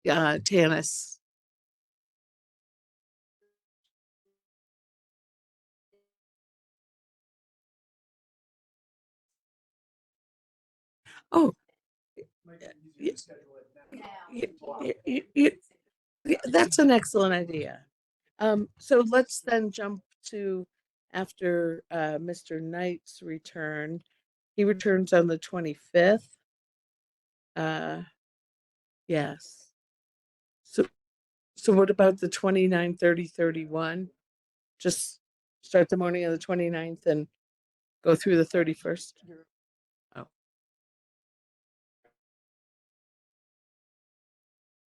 Tanis. Oh, that's an excellent idea. So let's then jump to after Mr. Knight's return. He returns on the 25th. Yes. So what about the 29, 30, 31? Just start the morning of the 29th and go through the 31st? Oh.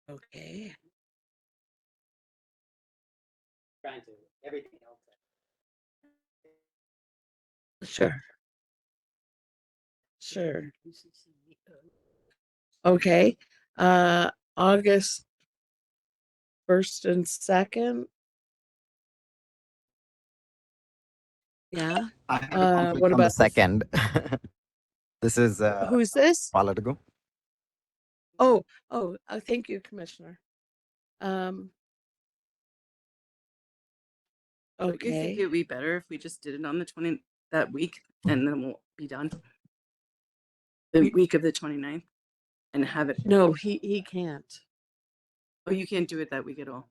Okay. Trying to everything else. Sure. Sure. Okay. August 1st and 2nd. Yeah. I have a conflict What on the about this? 2nd. This is Who's this? Paladigo. Oh, thank you, Commissioner. Don't you think it Okay. would be better if we just did it on the 20 that week and then we'll be done? The week of the 29th and have it. No, he can't. Oh, you can't do it that week at all.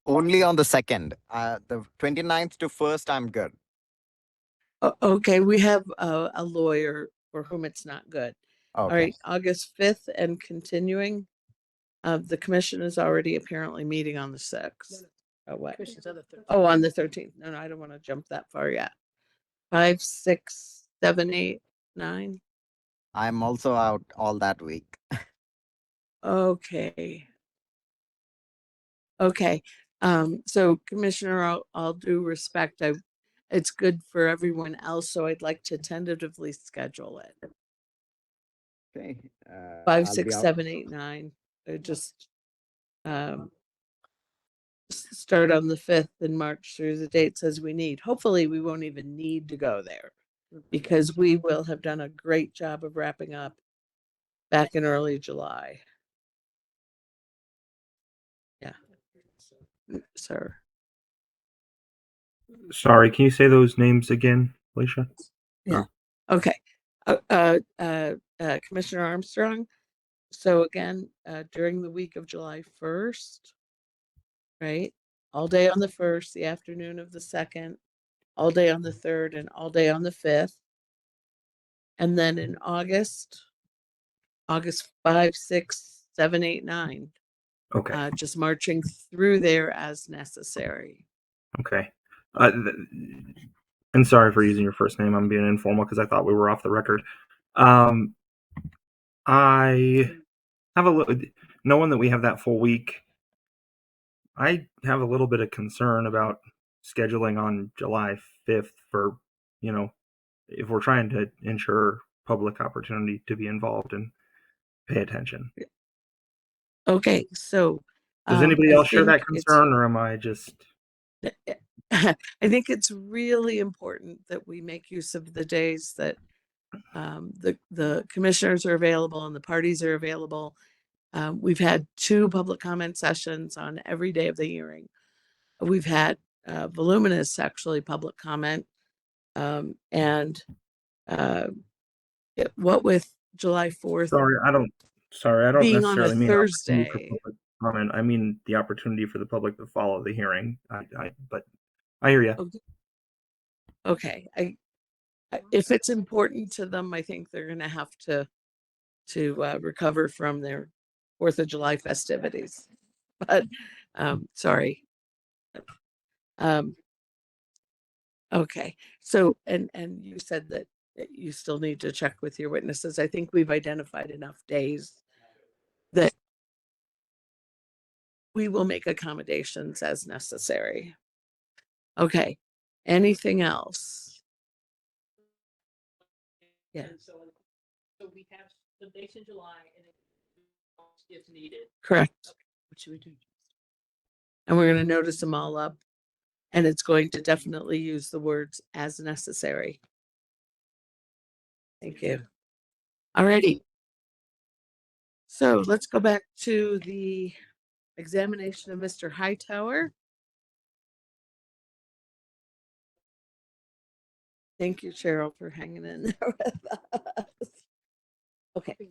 Only on the 2nd. The 29th to 1st, I'm good. Okay, we have a lawyer for whom it's not good. All Okay. right, August 5th and continuing. The commission is already apparently meeting on the 6th. Oh, what? Oh, on the 13th. No, I don't want to jump that far yet. 5, 6, 7, 8, 9. I'm also out all that week. Okay. Okay. So Commissioner, all due respect, it's good for everyone else, so I'd like to tentatively schedule it. Okay. 5, I'll 6, be out. 7, 8, 9. Just start on the 5th and march through the dates as we need. Hopefully we won't even need to go there because we will have done a great job of wrapping up back in early July. Yeah. Sir. Sorry, can you say those names again, Alicia? Yeah. Okay. Commissioner Armstrong. So again, during the week of July 1st, right? All day on the 1st, the afternoon of the 2nd, all day on the 3rd, and all day on the 5th. And then in August 5, 6, 7, 8, 9. Okay. Just marching through there as necessary. Okay. And sorry for using your first name. I'm being informal because I thought we were off the record. I have a little, knowing that we have that full week, I have a little bit of concern about scheduling on July 5th for, if we're trying to ensure public opportunity to be involved and pay attention. Okay, so does anybody else share that it's concern, or am I just? I think it's really important that we make use of the days that the commissioners are available and the parties are available, We've had 2 public comment sessions on every day of the hearing. We've had voluminous, actually, public comment. And what with July 4th Sorry, I don't being on a necessarily mean opportunity for Thursday. public comment. I mean the opportunity for the public to follow the hearing. But I hear you. Okay. If it's important to them, I think they're going to have to recover from their 4th of July festivities. But sorry. Okay. So, and you said that you still need to check with your witnesses. I think we've identified enough days that we will make accommodations as necessary. Okay. Anything else? Yeah. So we have the dates in July and if needed. Correct. What should we do? And we're going to notice them all up, and it's going to definitely use the words as necessary. Thank you. All righty. So let's go back to the examination of Mr. Hightower. Thank you, Cheryl, for hanging in there with us. Okay.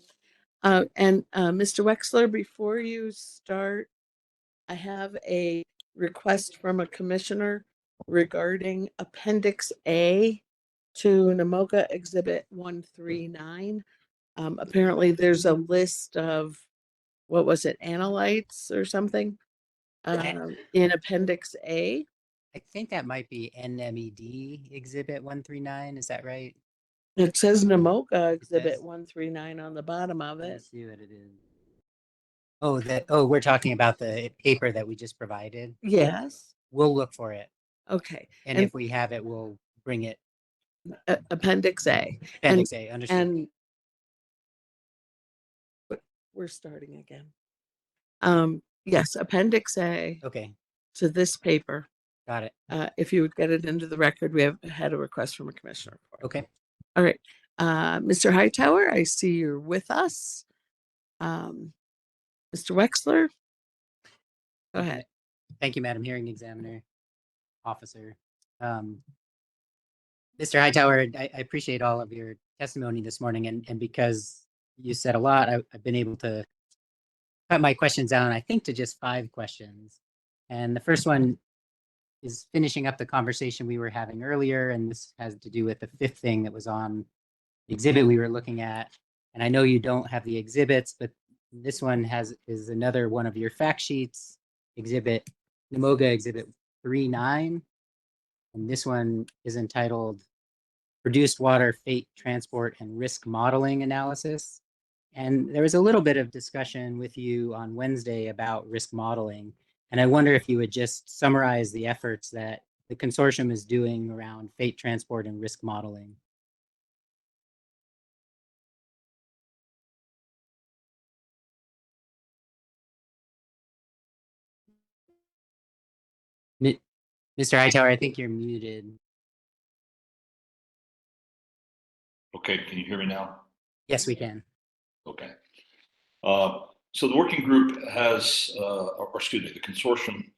Mr. Wexler, before you start, I have a request from a commissioner regarding Appendix A to NMOGA Exhibit 139. Apparently there's a list of, what was it, analytes or something in Appendix A. I think that might be NMED Exhibit 139. Is that right? It says NMOGA Exhibit 139 on the bottom of Let me it. see what it is. Oh, we're talking about the paper that we just provided? Yes. We'll look for it. Okay. And if we have it, we'll bring it. Appendix A. Appendix A, understood. And we're starting again. Yes, Appendix A. Okay. To this paper. Got it. If you would get it into the record, we have had a request from a commissioner. Okay. All right. Mr. Hightower, I see you're with us. Mr. Wexler, go ahead. Thank you, Madam Hearing Examiner, Officer. Mr. Hightower, I appreciate all of your testimony this morning, and because you said a lot, I've been able to cut my questions down, I think, to just 5 questions. And the first one is finishing up the conversation we were having earlier, and this has to do with the 5th thing that was on the exhibit we were looking at. And I know you don't have the exhibits, but this one is another one of your fact sheets, NMOGA Exhibit 39. And this one is entitled Produced Water Fate Transport and Risk Modeling Analysis. And there was a little bit of discussion with you on Wednesday about risk modeling. And I wonder if you would just summarize the efforts that the consortium is doing around fate transport and risk modeling. Mr. Hightower, I think you're muted. Okay, can you hear me now? Yes, we can. Okay. So the working group has, or excuse me, the consortium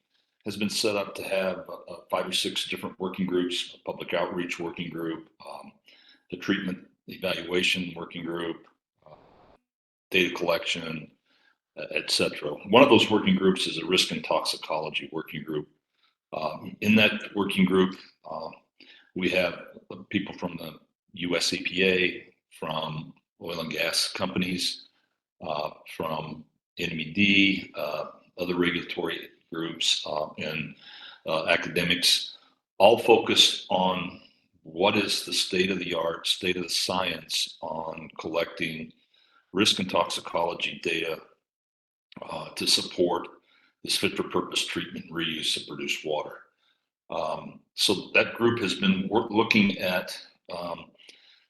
has been set up to have 5 or 6 different working groups: a public outreach working group, the treatment evaluation working group, data collection, etc. One of those working groups is a risk and toxicology working group. In that working group, we have people from the US EPA, from oil and gas companies, from NMED, other regulatory groups, and academics, all focused on what is the state of the art, state of the science on collecting risk and toxicology data to support this fit for purpose treatment and reuse of produced water. So that group has been looking at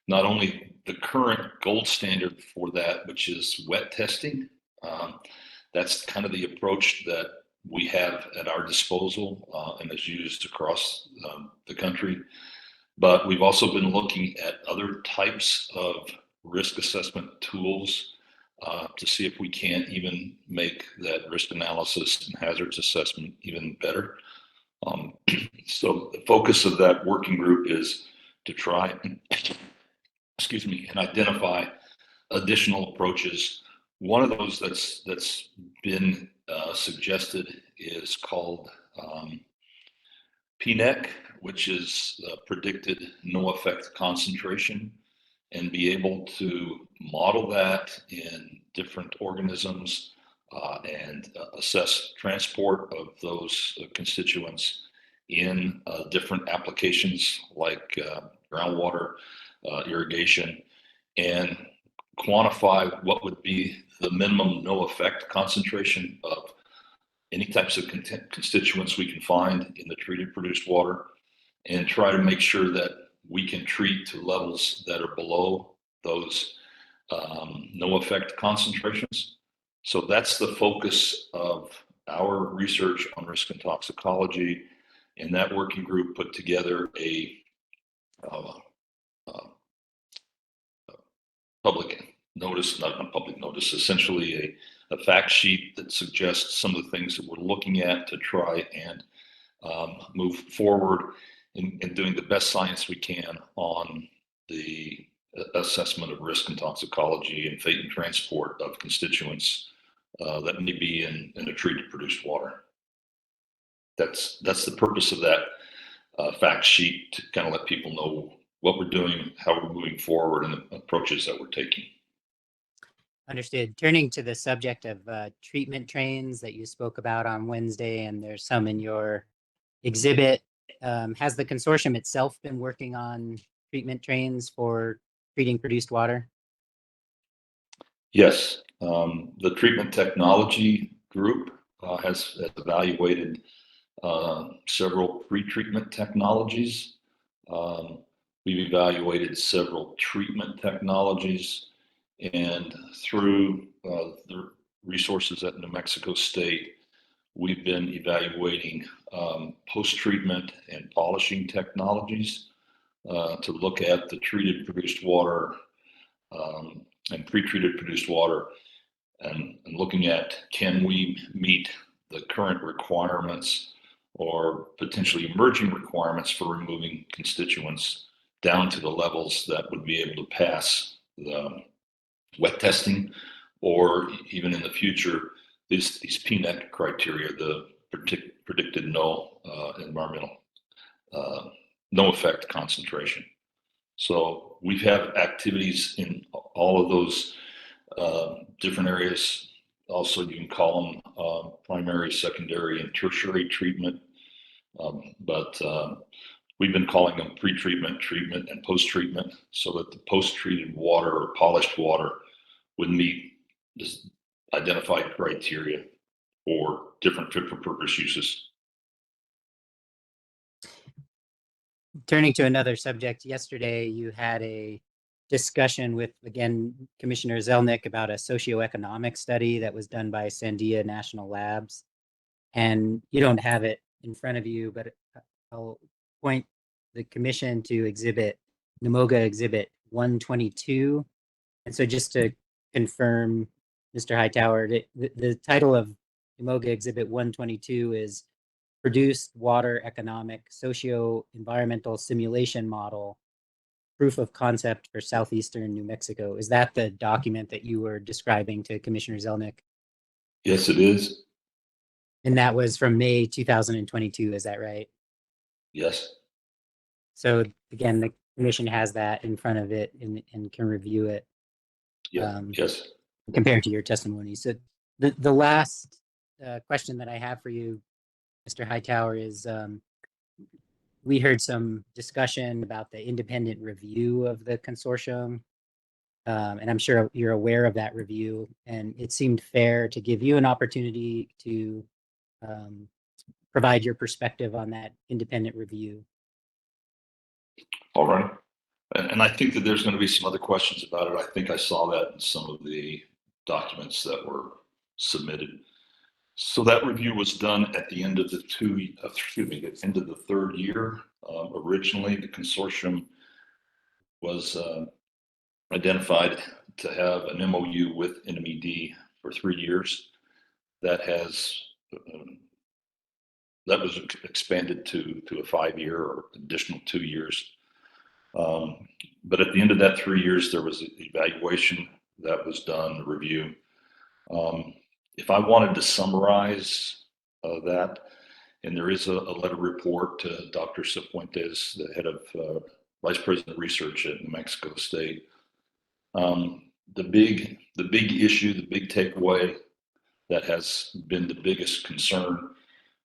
not only the current gold standard for that, which is wet testing. That's kind of the approach that we have at our disposal and is used across the country. But we've also been looking at other types of risk assessment tools to see if we can't even make that risk analysis and hazards assessment even better. So the focus of that working group is to try and, excuse me, and identify additional approaches. One of those that's been suggested is called PNEC, which is predicted no effect concentration, and be able to model that in different organisms and assess transport of those constituents in different applications like groundwater, irrigation, and quantify what would be the minimum no effect concentration of any types of constituents we can find in the treated produced water, and try to make sure that we can treat to levels that are below those no effect concentrations. So that's the focus of our research on risk and toxicology. And that working group put together a public notice, not a public notice, essentially a fact sheet that suggests some of the things that we're looking at to try and move forward in doing the best science we can on the assessment of risk and toxicology and fate and transport of constituents that may be in a treated produced water. That's the purpose of that fact sheet, to kind of let people know what we're doing, how we're moving forward, and the approaches that we're taking. Understood. Turning to the subject of treatment trains that you spoke about on Wednesday, and there's some in your exhibit. Has the consortium itself been working on treatment trains for treating produced water? Yes, the treatment technology group has evaluated several pre-treatment technologies. We've evaluated several treatment technologies, and through the resources at New Mexico State, we've been evaluating post-treatment and polishing technologies to look at the treated produced water and pre-treated produced water, and looking at, can we meet the current requirements or potentially emerging requirements for removing constituents down to the levels that would be able to pass the wet testing, or even in the future, these PNEC criteria, the predicted no environmental no effect concentration. So we have activities in all of those different areas. Also, you can call them primary, secondary, and tertiary treatment. But we've been calling them pre-treatment, treatment, and post-treatment, so that the post-treated water or polished water would meet this identified criteria for different fit-for-purpose uses. Turning to another subject, yesterday you had a discussion with, again, Commissioner Zelnick about a socioeconomic study that was done by Sandia National Labs. And you don't have it in front of you, but I'll point the commission to NMOGA Exhibit 122. And so just to confirm, Mr. Hightower, the title of NMOGA Exhibit 122 is Produced Water Economic Socio-Environmental Simulation Model, Proof of Concept for Southeastern New Mexico. Is that the document that you were describing to Commissioner Zelnick? Yes, it is. And that was from May 2022, is that right? Yes. So again, the commission has that in front of it and can review it. Yeah. Yes. Compared to your testimony. So the last question that I have for you, Mr. Hightower, is we heard some discussion about the independent review of the consortium. And I'm sure you're aware of that review, and it seemed fair to give you an opportunity to provide your perspective on that independent review. All right. And I think that there's going to be some other questions about it. I think I saw that in some of the documents that were submitted. So that review was done at the end of the end of the third year. Originally, the consortium was identified to have an MOU with NMED for 3 years. That has that was expanded to a 5-year or additional 2 years. But at the end of that 3 years, there was an evaluation that was done, a review. If I wanted to summarize that, and there is a letter report to Dr. Cifuentes, the head of Vice President of Research at New Mexico State. The big issue, the big takeaway that has been the biggest concern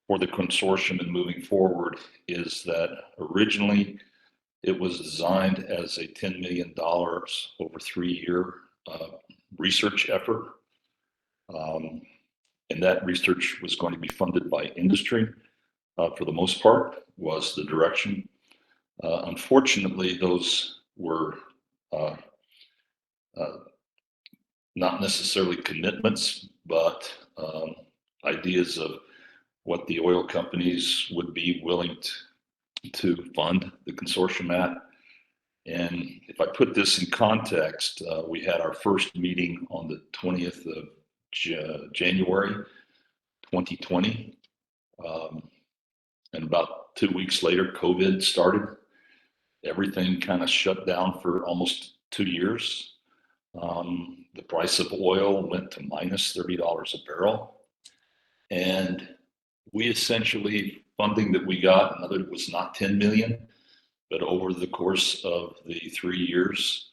for the consortium in moving forward is that originally it was designed as a $10 million over 3-year research effort. And that research was going to be funded by industry for the most part, was the direction. Unfortunately, those were not necessarily commitments, but ideas of what the oil companies would be willing to fund the consortium at. And if I put this in context, we had our first meeting on the 20th of January 2020. And about 2 weeks later, COVID started. Everything kind of shut down for almost 2 years. The price of oil went to minus $30 a barrel. And we essentially, funding that we got, another was not 10 million, but over the course of the 3 years,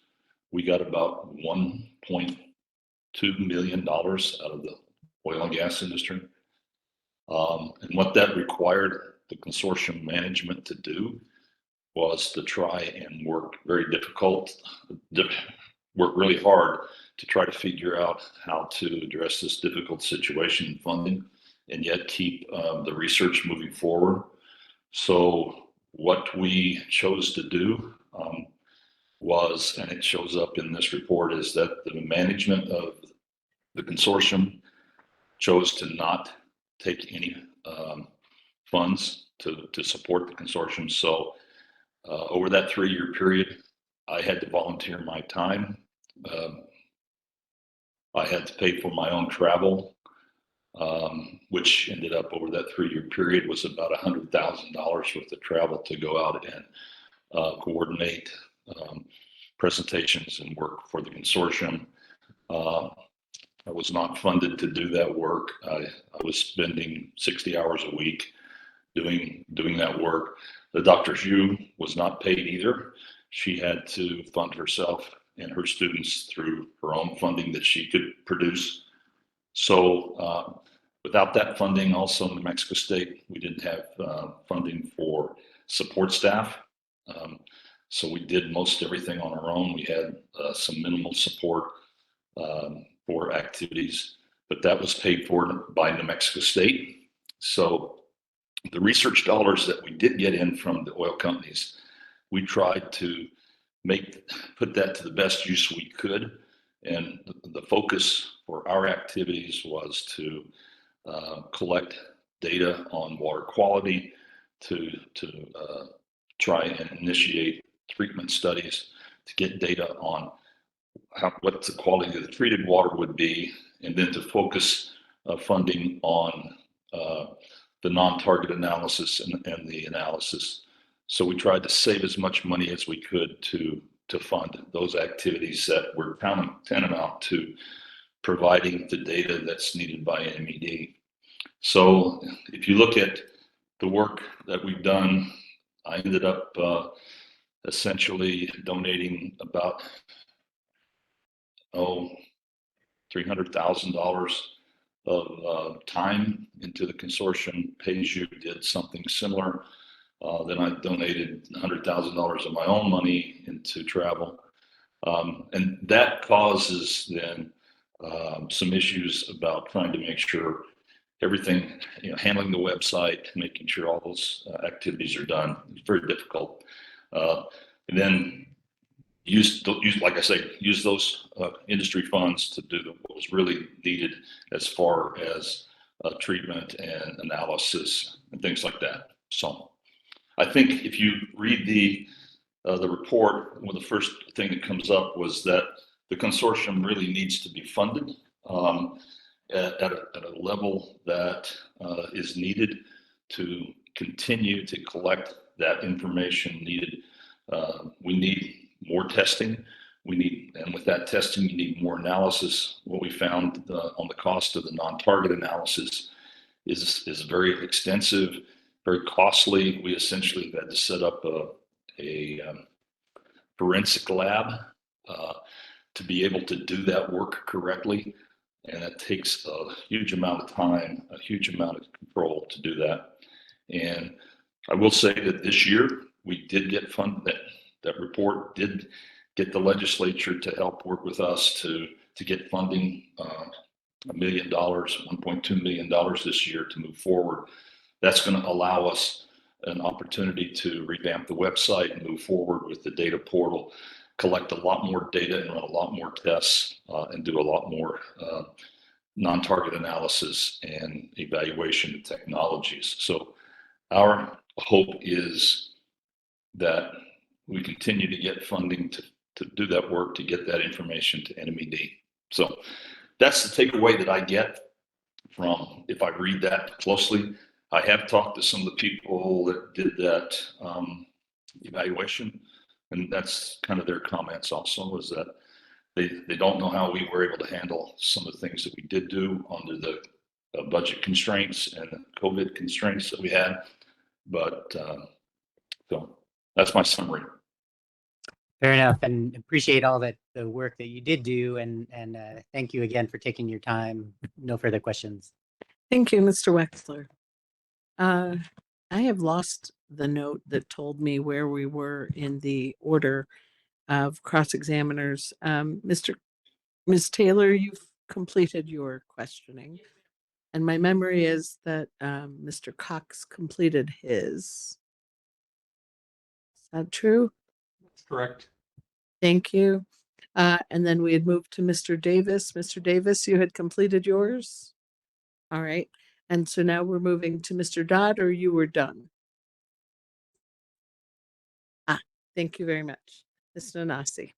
we got about $1.2 million out of the oil and gas industry. And what that required the consortium management to do was to try and work really hard to try to figure out how to address this difficult situation in funding and yet keep the research moving forward. So what we chose to do was, and it shows up in this report, is that the management of the consortium chose to not take any funds to support the consortium. So over that 3-year period, I had to volunteer my time. I had to pay for my own travel, which ended up over that 3-year period was about $100,000 worth of travel to go out and coordinate presentations and work for the consortium. I was not funded to do that work. I was spending 60 hours a week doing that work. The Dr. Xu was not paid either. She had to fund herself and her students through her own funding that she could produce. So without that funding, also in New Mexico State, we didn't have funding for support staff. So we did most everything on our own. We had some minimal support for activities, but that was paid for by New Mexico State. So the research dollars that we did get in from the oil companies, we tried to put that to the best use we could. And the focus for our activities was to collect data on water quality, to try and initiate treatment studies, to get data on what the quality of the treated water would be, and then to focus funding on the non-target analysis and the analysis. So we tried to save as much money as we could to fund those activities that were tantamount to providing the data that's needed by NMED. So if you look at the work that we've done, I ended up essentially donating about $300,000 of time into the consortium. PaySU did something similar. Then I donated $100,000 of my own money into travel. And that causes then some issues about trying to make sure everything, handling the website, making sure all those activities are done. It's very difficult. And then use those industry funds to do what was really needed as far as treatment and analysis and things like that. So I think if you read the report, one of the first thing that comes up was that the consortium really needs to be funded at a level that is needed to continue to collect that information needed. We need more testing. And with that testing, you need more analysis. What we found on the cost of the non-target analysis is very extensive, very costly. We essentially had to set up a forensic lab to be able to do that work correctly. And it takes a huge amount of time, a huge amount of control to do that. And I will say that this year we did get funded. That report did get the legislature to help work with us to get funding, $1 million, $1.2 million this year to move forward. That's going to allow us an opportunity to revamp the website and move forward with the data portal, collect a lot more data and run a lot more tests and do a lot more non-target analysis and evaluation of technologies. So our hope is that we continue to get funding to do that work, to get that information to NMED. So that's the takeaway that I get from, if I read that closely. I have talked to some of the people that did that evaluation, and that's kind of their comments also, is that they don't know how we were able to handle some of the things that we did do under the budget constraints and the COVID constraints that we had. But so that's my summary. Fair enough, and appreciate all the work that you did do, and thank you again for taking your time. No further questions. Thank you, Mr. Wexler. I have lost the note that told me where we were in the order of cross-examiners. Ms. Taylor, you've completed your questioning. And my memory is that Mr. Cox completed his. Is that true? That's correct. Thank you. And then we had moved to Mr. Davis. Mr. Davis, you had completed yours? All right. And so now we're moving to Mr. Dodd, or you were done? Thank you very much. Ms. Nanasi.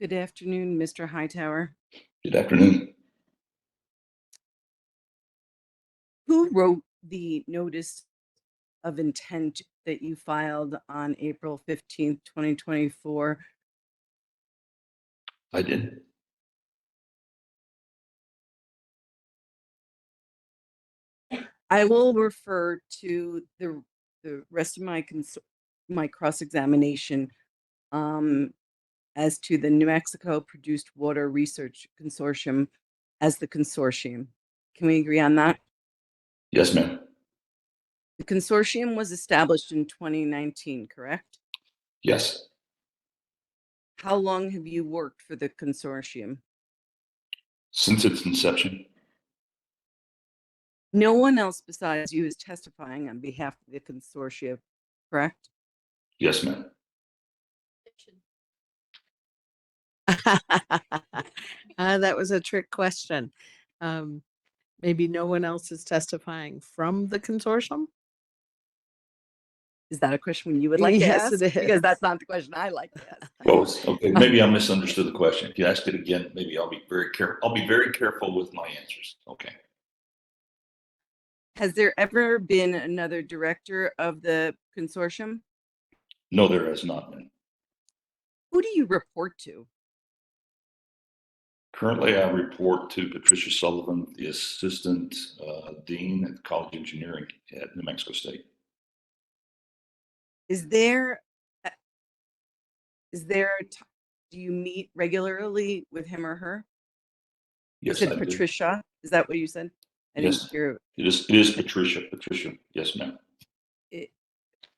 Good afternoon, Mr. Hightower. Good afternoon. Who wrote the notice of intent that you filed on April 15th, 2024? I did. I will refer to the rest of my cross-examination as to the New Mexico Produced Water Research Consortium as the consortium. Can we agree on that? Yes, ma'am. The consortium was established in 2019, correct? Yes. How long have you worked for the consortium? Since its inception. No one else besides you is testifying on behalf of the consortium, correct? Yes, ma'am. That was a trick question. Maybe no one else is testifying from the consortium? Is that a question you would like to Yes, ask? it is. Because that's not the question I like to ask. Oh, okay. Maybe I misunderstood the question. If you ask it again, maybe I'll be very careful. I'll be very careful with my answers. Okay. Has there ever been another director of the consortium? No, there has not been. Who do you report to? Currently, I report to Patricia Sullivan, the Assistant Dean at the College of Engineering at New Mexico State. Is there, do you meet regularly with him or her? You Yes, I said do. Patricia, is that what you said? I didn't Yes, hear. it is Patricia. Patricia, yes, ma'am.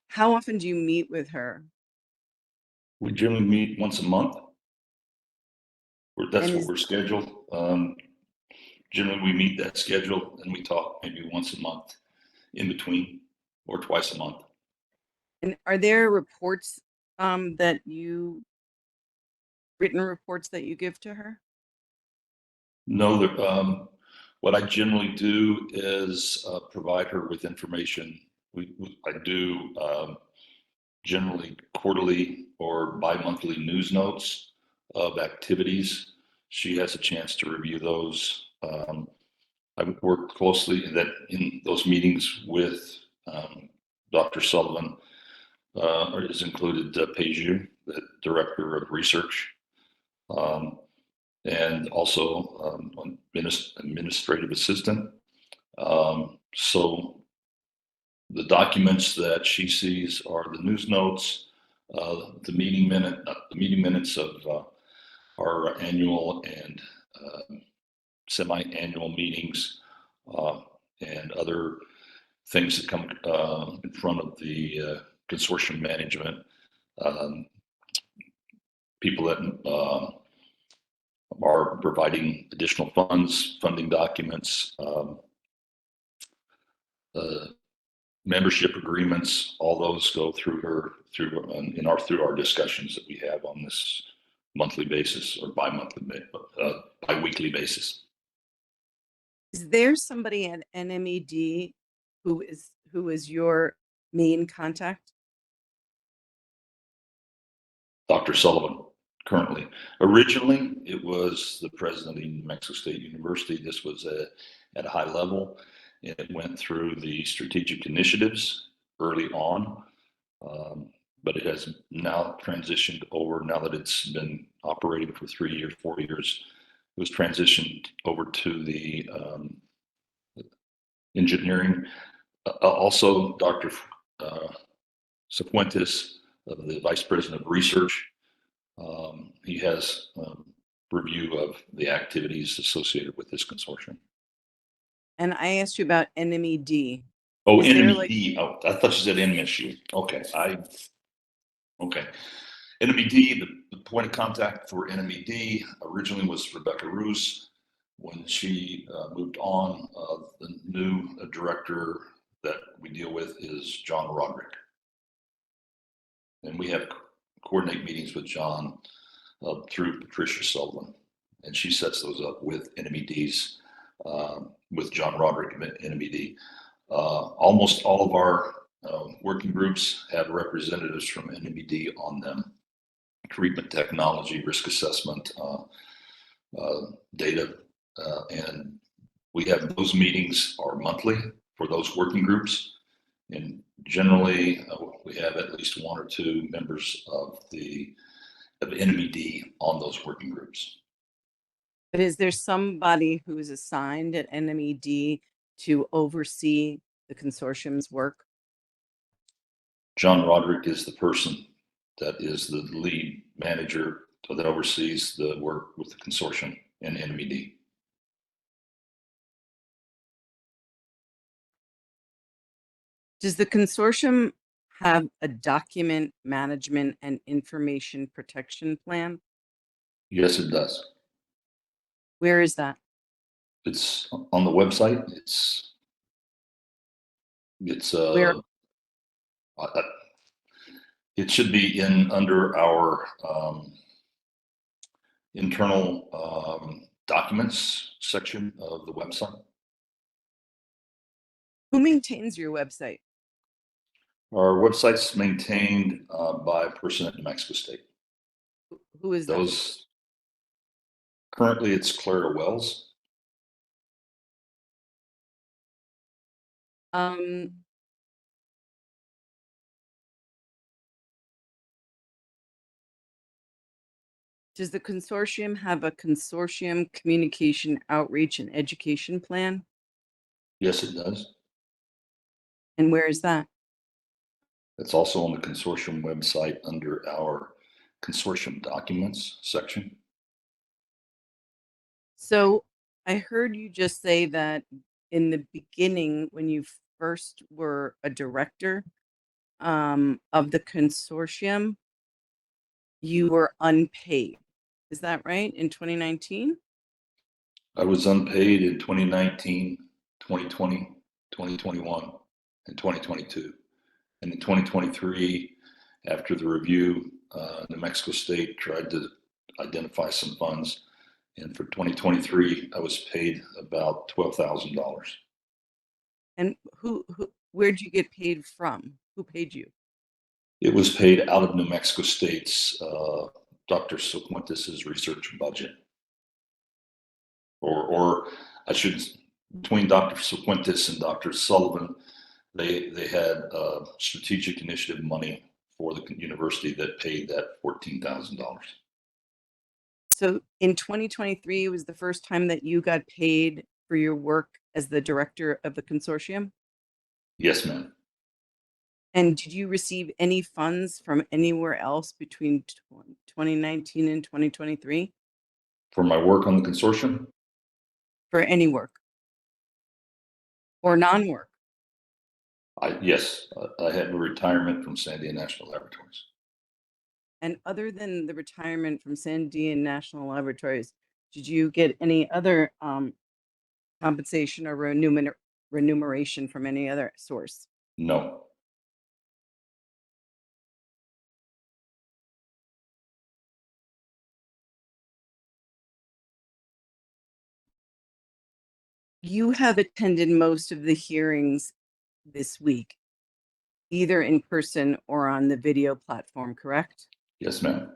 How often do you meet with her? We generally meet once a month. That's And what is- we're scheduled. Generally, we meet that schedule and we talk maybe once a month in between or twice a month. And are there reports written reports that you give to her? No, what I generally do is provide her with information. I do generally quarterly or bi-monthly news notes of activities. She has a chance to review those. I work closely in those meetings with Dr. Sullivan, is included Peju, the Director of Research, and also administrative assistant. So the documents that she sees are the news notes, the meeting minutes of our annual and semi-annual meetings, and other things that come in front of the consortium management, people that are providing additional funds, funding documents, membership agreements. All those go through her through our discussions that we have on this monthly basis or bi-weekly basis. Is there somebody at NMED who is your main contact? Dr. Sullivan, currently. Originally, it was the president of New Mexico State University. This was at a high level, and it went through the strategic initiatives early on, but it has now transitioned over, now that it's been operating for 3 years, 4 years, it was transitioned over to the engineering. Also, Dr. Cifuentes, the Vice President of Research, he has review of the activities associated with this consortium. And I asked you about NMED. Oh, Is there NMED. Oh, I thought you said NMSU. Okay, okay. NMED, the point of contact for NMED originally was Rebecca Roos. When she moved on, the new director that we deal with is John Roderick. And we have coordinate meetings with John through Patricia Sullivan, and she sets those up with NMEDs, with John Roderick at NMED. Almost all of our working groups have representatives from NMED on them. Treatment technology, risk assessment, data, and we have those meetings are monthly for those working groups. And generally, we have at least 1 or 2 members of NMED on those working groups. But is there somebody who is assigned at NMED to oversee the consortium's work? John Roderick is the person that is the lead manager that oversees the work with the consortium and NMED. Does the consortium have a document management and information protection plan? Yes, it does. Where is that? It's on the website. Where? It should be under our internal documents section of the website. Who maintains your website? Our website's maintained by a person at New Mexico State. Who is those? Currently, it's Clara Wells. Does the consortium have a consortium communication outreach and education plan? Yes, it does. And where is that? It's also on the consortium website under our consortium documents section. So I heard you just say that in the beginning, when you first were a director of the consortium, you were unpaid. Is that right? In 2019? I was unpaid in 2019, 2020, 2021, and 2022. And in 2023, after the review, New Mexico State tried to identify some funds. And for 2023, I was paid about $12,000. And where'd you get paid from? Who paid you? It was paid out of New Mexico State's Dr. Sequentis' research budget. Or I should, between Dr. Sequentis and Dr. Sullivan, they had strategic initiative money for the university that paid that $14,000. So in 2023 was the first time that you got paid for your work as the director of the consortium? Yes, ma'am. And did you receive any funds from anywhere else between 2019 and 2023 For my work on the consortium? for any work or non-work? Yes, I had a retirement from Sandia National Laboratories. And other than the retirement from Sandia National Laboratories, did you get any other compensation or remuneration from any other source? No. You have attended most of the hearings this week, either in person or on the video platform, correct? Yes, ma'am.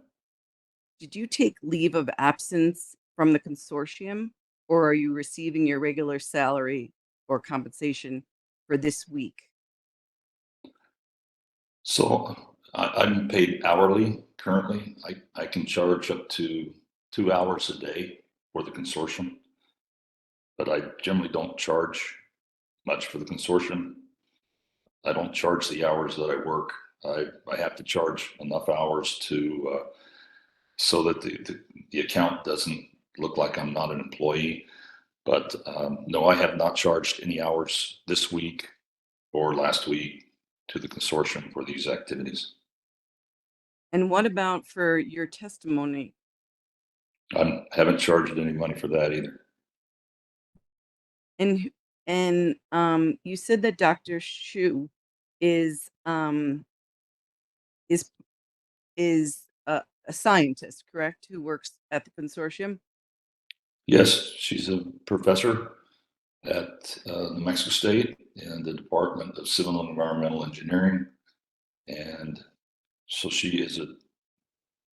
Did you take leave of absence from the consortium, or are you receiving your regular salary or compensation for this week? So I'm paid hourly currently. I can charge up to 2 hours a day for the consortium, but I generally don't charge much for the consortium. I don't charge the hours that I work. I have to charge enough hours to so that the account doesn't look like I'm not an employee. But no, I have not charged any hours this week or last week to the consortium for these activities. And what about for your testimony? I haven't charged any money for that either. And you said that Dr. Shu is a scientist, correct? Who works at the consortium? Yes, she's a professor at New Mexico State in the Department of Civil and Environmental Engineering. And so she is a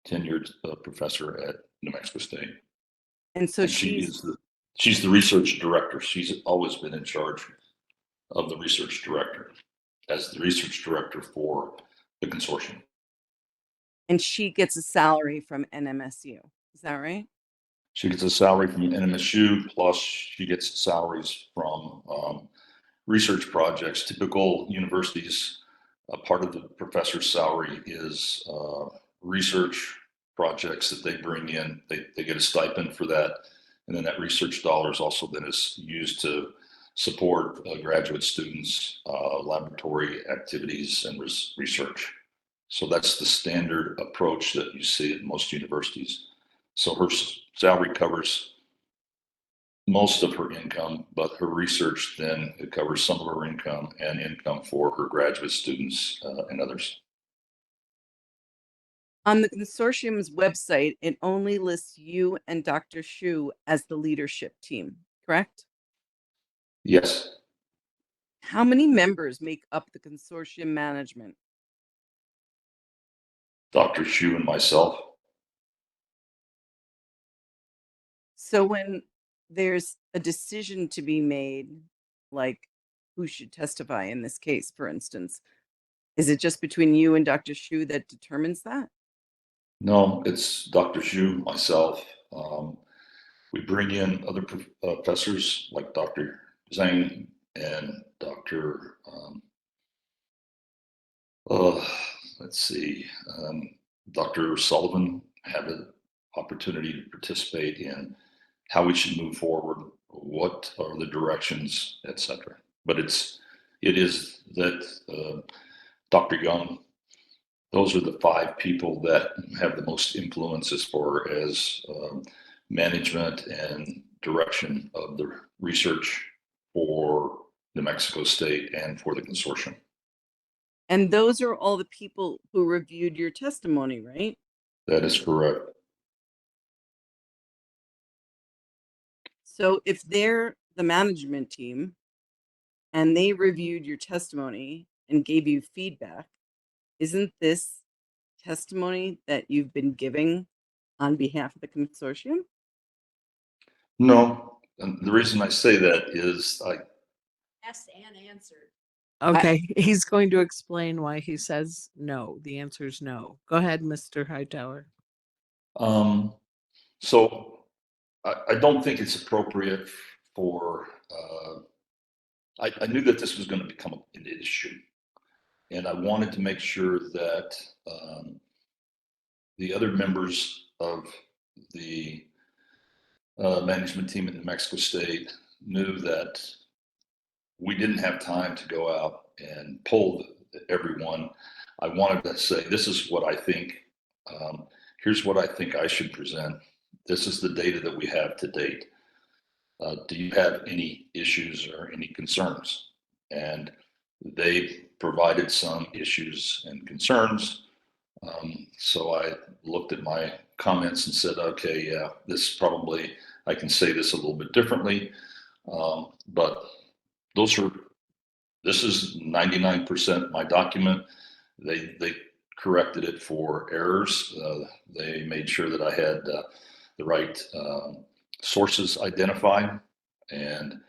tenured professor at New Mexico State. And so And she's the research director. She's always been in charge of the research director as the research director for the consortium. and she gets a salary from NMSU. Is that right? She gets a salary from NMSU, plus she gets salaries from research projects. Typical universities, a part of the professor's salary is research projects that they bring in. They get a stipend for that. And then that research dollars also then is used to support graduate students, laboratory activities and research. So that's the standard approach that you see at most universities. So her salary covers most of her income, but her research then it covers some of her income and income for her graduate students and others. On the consortium's website, it only lists you and Dr. Shu as the leadership team, correct? Yes. How many members make up the consortium management? Dr. Shu and myself. So when there's a decision to be made, like who should testify in this case, for instance, is it just between you and Dr. Shu that determines that? No, it's Dr. Shu, myself. We bring in other professors like Dr. Zhang and Dr. Let's see, Dr. Sullivan had an opportunity to participate in how we should move forward, what are the directions, etc. But it is that Dr. Young, those are the 5 people that have the most influence as far as management and direction of the research for New Mexico State and for the consortium. And those are all the people who reviewed your testimony, right? That is correct. So if they're the management team and they reviewed your testimony and gave you feedback, isn't this testimony that you've been giving on behalf of the consortium? No, and the reason I say that is Asked and answered. Okay, he's going to explain why he says no. The answer is no. Go ahead, Mr. Hightower. So I don't think it's appropriate for, I knew that this was going to become an issue, and I wanted to make sure that the other members of the management team in New Mexico State knew that we didn't have time to go out and poll everyone. I wanted to say, this is what I think. Here's what I think I should present. This is the data that we have to date. Do you have any issues or any concerns? And they provided some issues and concerns. So I looked at my comments and said, okay, yeah, this probably, I can say this a little bit differently. But this is 99% my document. They corrected it for errors. They made sure that I had the right sources identified. And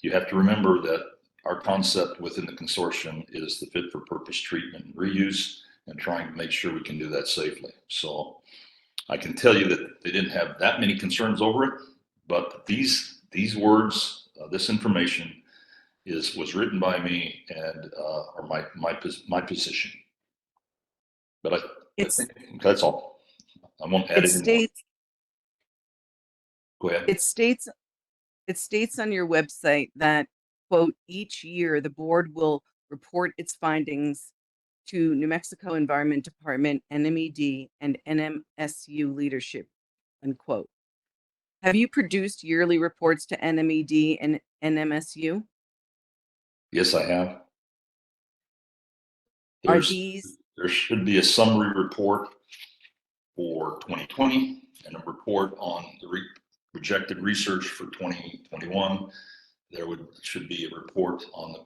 you have to remember that our concept within the consortium is the fit for purpose treatment and reuse, and trying to make sure we can do that safely. So I can tell you that they didn't have that many concerns over it, but these words, this information was written by me and or my position. But I think that's all. I won't add anything more. Go ahead. It states on your website that, quote, each year the board will report its findings to New Mexico Environment Department, NMED, and NMSU leadership, unquote. Have you produced yearly reports to NMED and NMSU? Yes, I have. Are these? There should be a summary report for 2020 and a report on the projected research for 2021. There should be a report on the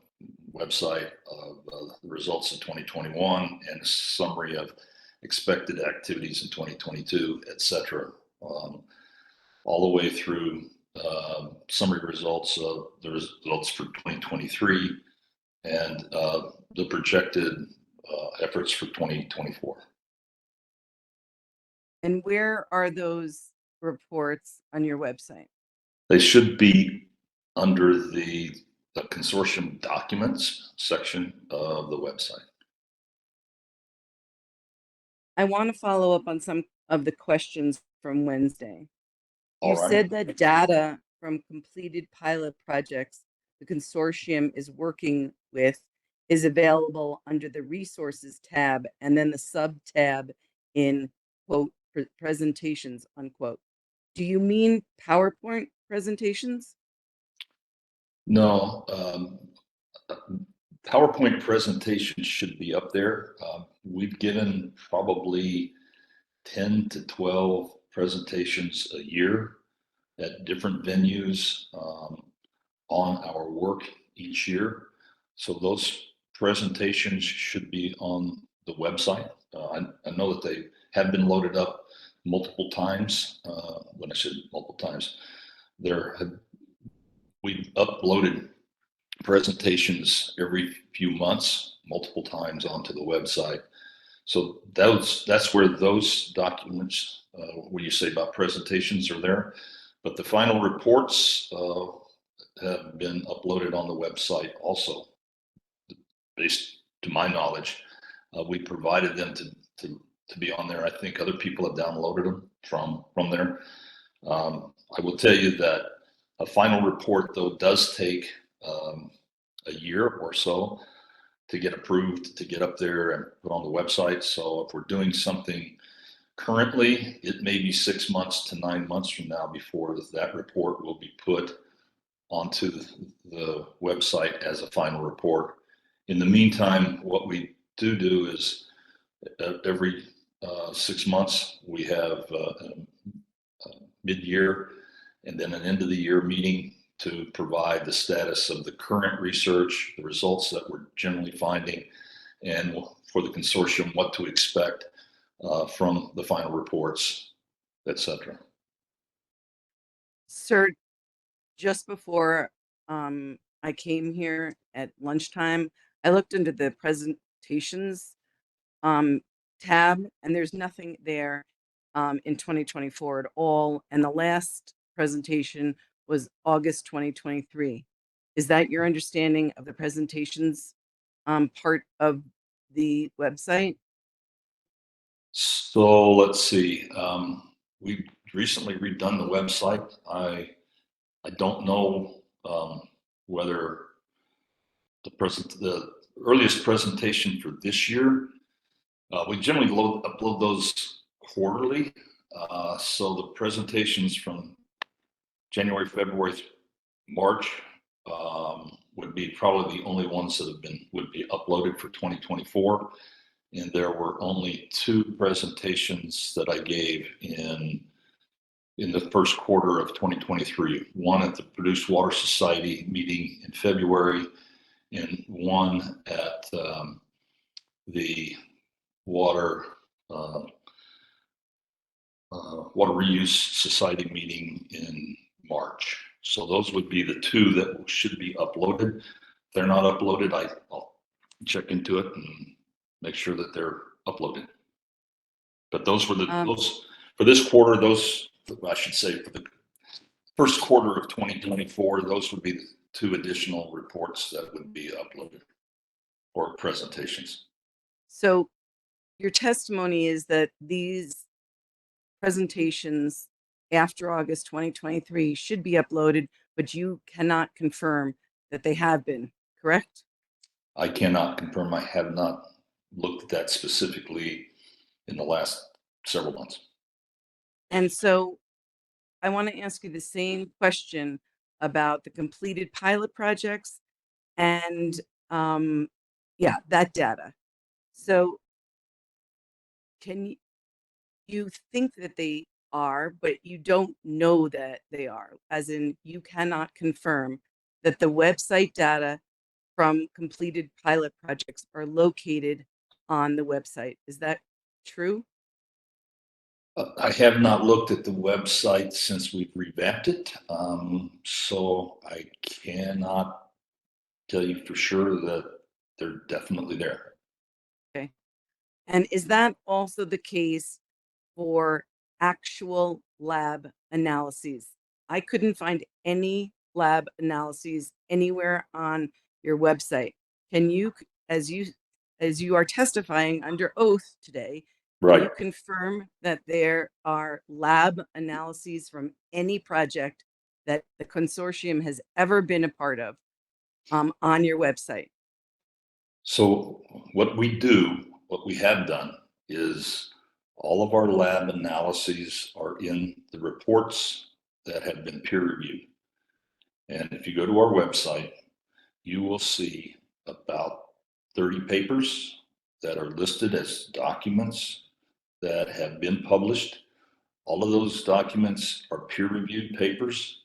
website of the results of 2021 and a summary of expected activities in 2022, etc. All the way through summary results of the results for 2023 and the projected efforts for 2024. And where are those reports on your website? They should be under the consortium documents section of the website. I want to follow up on some of the questions from Wednesday. You All right. said that data from completed pilot projects the consortium is working with is available under the resources tab and then the sub tab in, quote, presentations, unquote. Do you mean PowerPoint presentations? No, PowerPoint presentations should be up there. We've given probably 10 to 12 presentations a year at different venues on our work each year. So those presentations should be on the website. I know that they have been loaded up multiple times. When I said multiple times, we've uploaded presentations every few months, multiple times onto the website. So that's where those documents, what you say about presentations, are there. But the final reports have been uploaded on the website also. Based to my knowledge, we provided them to be on there. I think other people have downloaded them from there. I will tell you that a final report, though, does take a year or so to get approved, to get up there and put on the website. So if we're doing something currently, it may be 6 months to 9 months from now before that report will be put onto the website as a final report. In the meantime, what we do is every 6 months we have mid-year and then an end of the year meeting to provide the status of the current research, the results that we're generally finding, and for the consortium, what to expect from the final reports, etc. Sir, just before I came here at lunchtime, I looked into the presentations tab, and there's nothing there in 2024 at all. And the last presentation was August 2023. Is that your understanding of the presentations part of the website? So let's see. We recently redone the website. I don't know whether the earliest presentation for this year. We generally upload those quarterly. So the presentations from January, February, March would be probably the only ones that would be uploaded for 2024. And there were only 2 presentations that I gave in the first quarter of 2023. One at the Produced Water Society meeting in February, and one at the Water Reuse Society meeting in March. So those would be the 2 that should be uploaded. If they're not uploaded, I'll check into it and make sure that they're uploaded. But those were those for this quarter. Those, I should say, for the first quarter of 2024, those would be the 2 additional reports that would be uploaded or presentations. So your testimony is that these presentations after August 2023 should be uploaded, but you cannot confirm that they have been, correct? I cannot confirm. I have not looked at that specifically in the last several months. And so I want to ask you the same question about the completed pilot projects and that data. So can you think that they are, but you don't know that they are, as in you cannot confirm that the website data from completed pilot projects are located on the website. Is that true? I have not looked at the website since we've revamped it, so I cannot tell you for sure that they're definitely there. Okay. And is that also the case for actual lab analyses? I couldn't find any lab analyses anywhere on your website. Can you, as you are testifying under oath today, can you confirm that there are lab analyses from any project that the consortium has ever been a part of on your website? So what we have done is all of our lab analyses are in the reports that have been peer reviewed. And if you go to our website, you will see about 30 papers that are listed as documents that have been published. All of those documents are peer-reviewed papers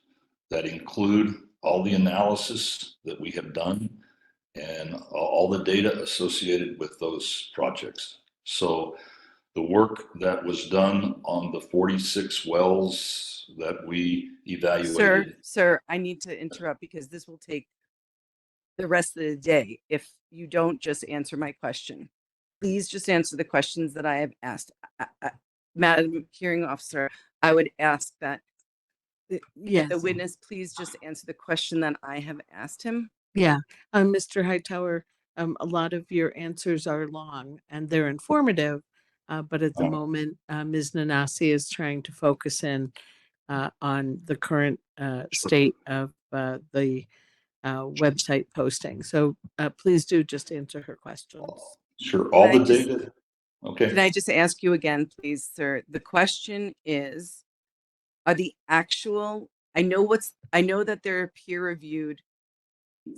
that include all the analysis that we have done and all the data associated with those projects. So the work that was done on the 46 wells that we evaluated. Sir, I need to interrupt because this will take the rest of the day if you don't just answer my question. Please just answer the questions that I have asked. Madam Hearing Officer, I would ask that Yes. the witness please just answer the question that I have asked him? Yeah, Mr. Hightower, a lot of your answers are long and they're informative, but at the moment, Ms. Nanasi is trying to focus in on the current state of the website posting. So please do just answer her questions. Sure, Can all I the just- data. Okay. Can I just ask you again, please, sir? The question is, are the actual, I know that there are peer-reviewed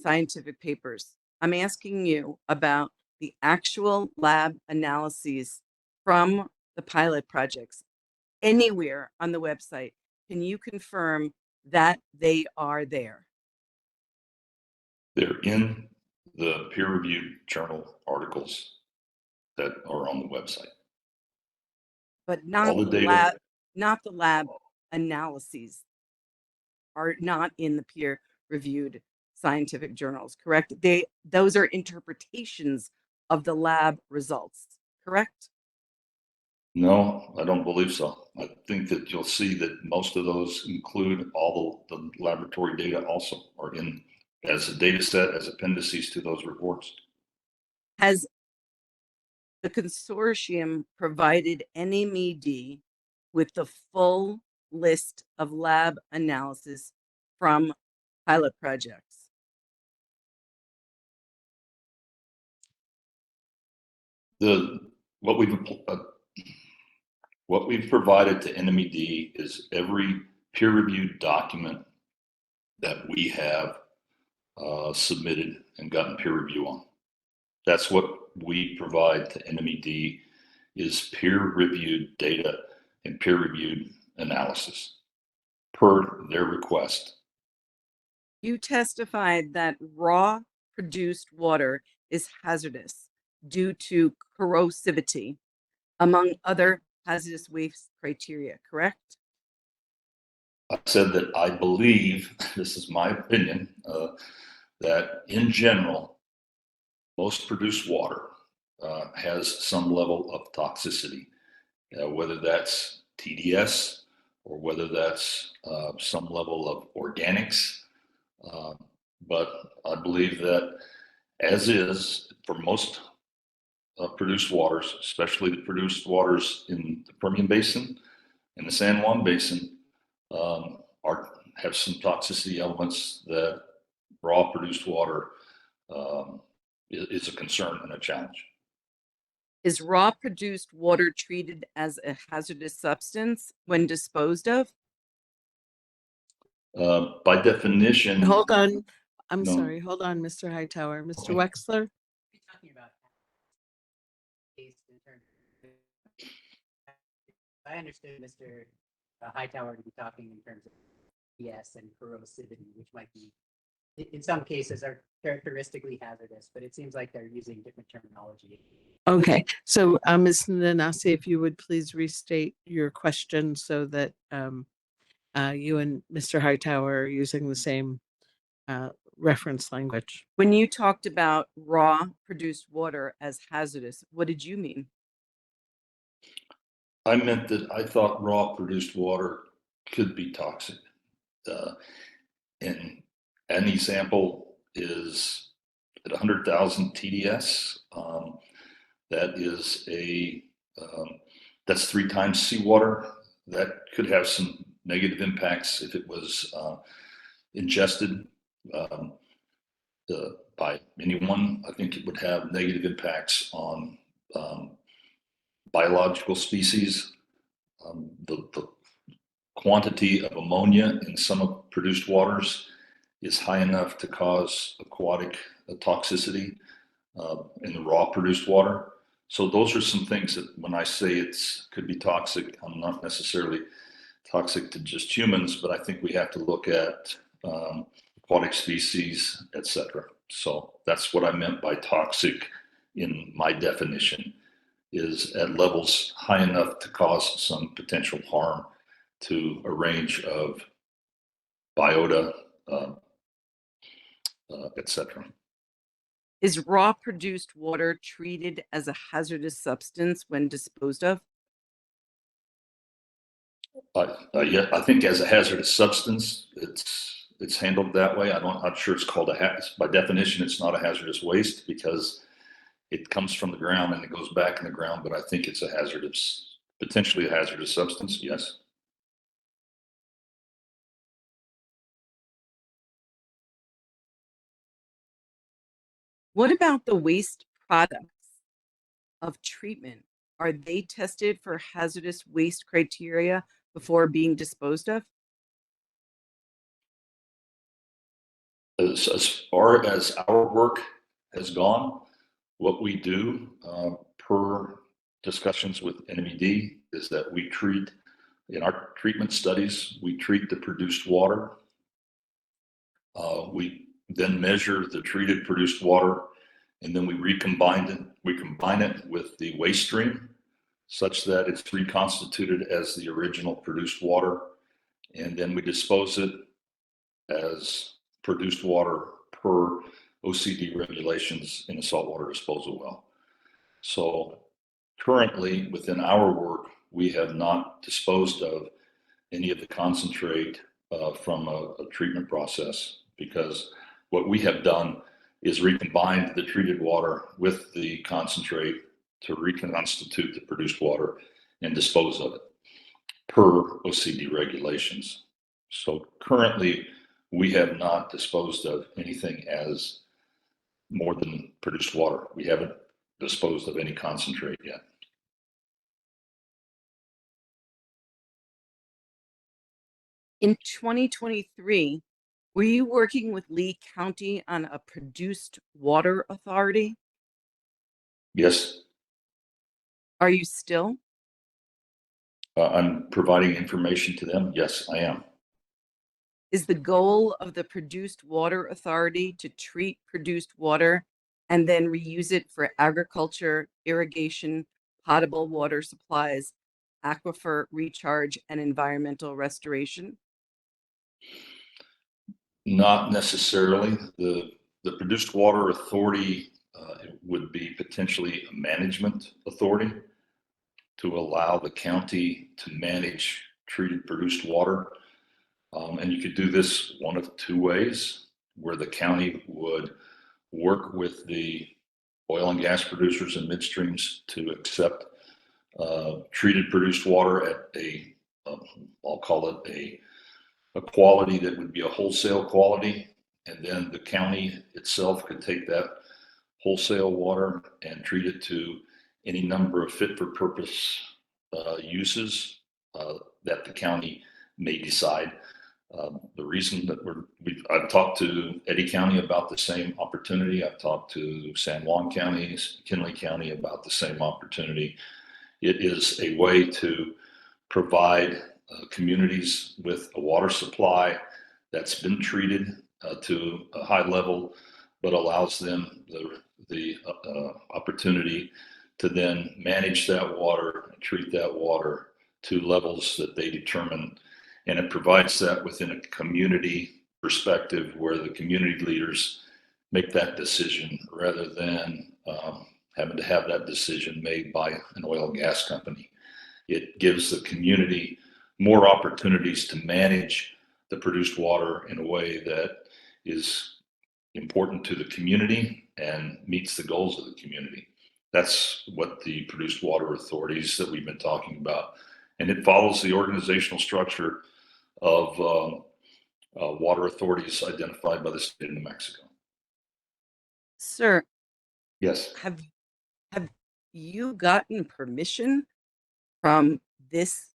scientific papers. I'm asking you about the actual lab analyses from the pilot projects anywhere on the website. Can you confirm that they are there? They're in the peer-reviewed journal articles that are on the website. But not All the the data. lab analyses are not in the peer-reviewed scientific journals, correct? Those are interpretations of the lab results, correct? No, I don't believe so. I think that you'll see that most of those include all the laboratory data also are in as a data set, as appendices to those reports. Has the consortium provided NMED with the full list of lab analysis from pilot projects? What we've provided to NMED is every peer-reviewed document that we have submitted and gotten peer review on. That's what we provide to NMED is peer-reviewed data and peer-reviewed analysis per their request. You testified that raw produced water is hazardous due to corrosivity, among other hazardous waste criteria, correct? I said that I believe, this is my opinion, that in general, most produced water has some level of toxicity, whether that's TDS or whether that's some level of organics. But I believe that as is for most produced waters, especially the produced waters in the Permian Basin and the San Juan Basin, have some toxicity elements that raw produced water is a concern and a challenge. Is raw produced water treated as a hazardous substance when disposed of? By definition. Hold on. I'm No. sorry. Hold on, Mr. Hightower. Mr. Okay. Wexler? Talking about taste in terms of, I understood Mr. Hightower to be talking in terms of yes and corrosivity, which might be, in some cases, are characteristically hazardous, but it seems like they're using different terminology. Okay, so Ms. Nanasi, if you would please restate your question so that you and Mr. Hightower are using the same reference language. When you talked about raw produced water as hazardous, what did you mean? I meant that I thought raw produced water could be toxic. And an example is at 100,000 TDS. That is that's 3 times seawater. That could have some negative impacts if it was ingested by anyone. I think it would have negative impacts on biological species. The quantity of ammonia in some of produced waters is high enough to cause aquatic toxicity in the raw produced water. So those are some things that when I say it's could be toxic, I'm not necessarily toxic to just humans, but I think we have to look at aquatic species, etc. So that's what I meant by toxic in my definition, is at levels high enough to cause some potential harm to a range of biota, etc. Is raw produced water treated as a hazardous substance when disposed of? Yeah, I think as a hazardous substance, it's handled that way. I'm not sure it's called by definition, it's not a hazardous waste because it comes from the ground and it goes back in the ground, but I think it's potentially a hazardous substance, yes. What about the waste products of treatment? Are they tested for hazardous waste criteria before being disposed of? As far as our work has gone, what we do per discussions with NMED is that in our treatment studies, we treat the produced water. We then measure the treated produced water, and then we combine it with the waste stream such that it's reconstituted as the original produced water, and then we dispose it as produced water per OCD regulations in a saltwater disposal well. So currently within our work, we have not disposed of any of the concentrate from a treatment process, because what we have done is recombined the treated water with the concentrate to reconstitute the produced water and dispose of it per OCD regulations. So currently, we have not disposed of anything as more than produced water. We haven't disposed of any concentrate yet. In 2023, were you working with Lee County on a produced water authority? Yes, Are you still? I'm providing information to them. Yes, I am. Is the goal of the produced water authority to treat produced water and then reuse it for agriculture, irrigation, potable water supplies, aquifer recharge, and environmental restoration? Not necessarily. The produced water authority would be potentially a management authority to allow the county to manage treated produced water. And you could do this one of two ways, where the county would work with the oil and gas producers and midstreams to accept treated produced water at I'll call it a quality that would be a wholesale quality. And then the county itself could take that wholesale water and treat it to any number of fit for purpose uses that the county may decide. The reason that I've talked to Eddy County about the same opportunity. I've talked to San Juan County, McKinley County about the same opportunity. It is a way to provide communities with a water supply that's been treated to a high level, but allows them the opportunity to then manage that water and treat that water to levels that they determine. And it provides that within a community perspective where the community leaders make that decision rather than having to have that decision made by an oil and gas company. It gives the community more opportunities to manage the produced water in a way that is important to the community and meets the goals of the community. That's what the produced water authorities that we've been talking about. And it follows the organizational structure of water authorities identified by the state of New Mexico. Sir, Yes. have you gotten permission from this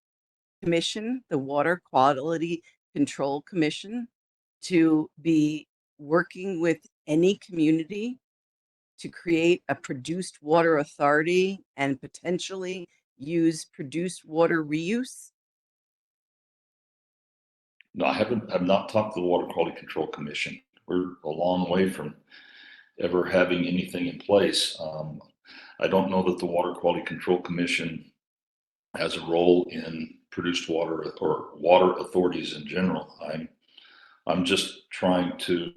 commission, the Water Quality Control Commission, to be working with any community to create a produced water authority and potentially use produced water reuse? No, I've not talked to the Water Quality Control Commission. We're a long way from ever having anything in place. I don't know that the Water Quality Control Commission has a role in produced water or water authorities in general. I'm just trying to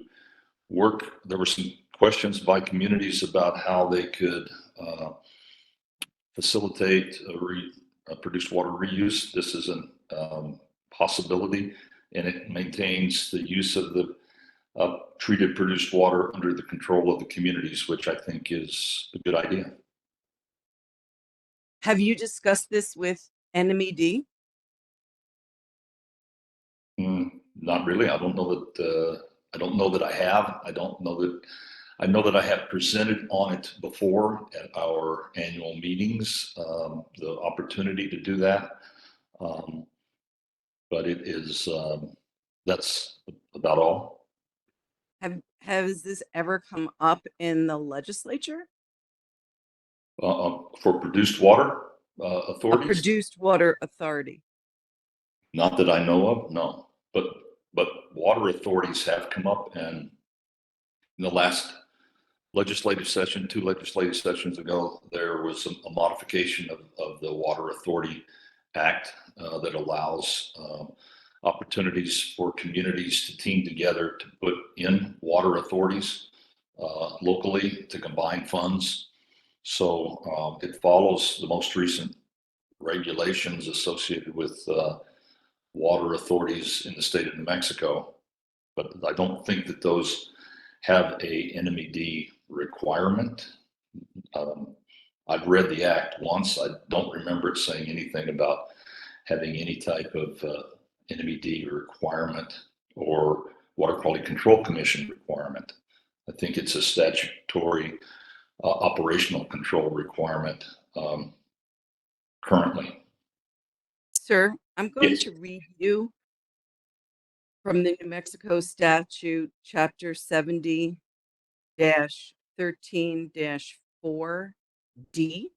work. There were some questions by communities about how they could facilitate a produced water reuse. This is possibility, and it maintains the use of the treated produced water under the control of the communities, which I think is a good idea. Have you discussed this with NMED? Not really. I don't know that. I don't know that I have. I don't know that. I know that I have presented on it before at our annual meetings. The opportunity to do that, but it is. That's about all. Has this ever come up in the legislature? For produced water A authorities. produced water authority. Not that I know of, no. But water authorities have come up, and in the last legislative session, 2 legislative sessions ago, there was a modification of the Water Authority Act that allows opportunities for communities to team together to put in water authorities locally to combine funds. So it follows the most recent regulations associated with water authorities in the state of New Mexico, but I don't think that those have a NMED requirement. I've read the act once. I don't remember it saying anything about having any type of NMED requirement or Water Quality Control Commission requirement. I think it's a statutory operational control requirement currently. Sir, I'm going Yes. to read you from the New Mexico statute, chapter 70-13-4D.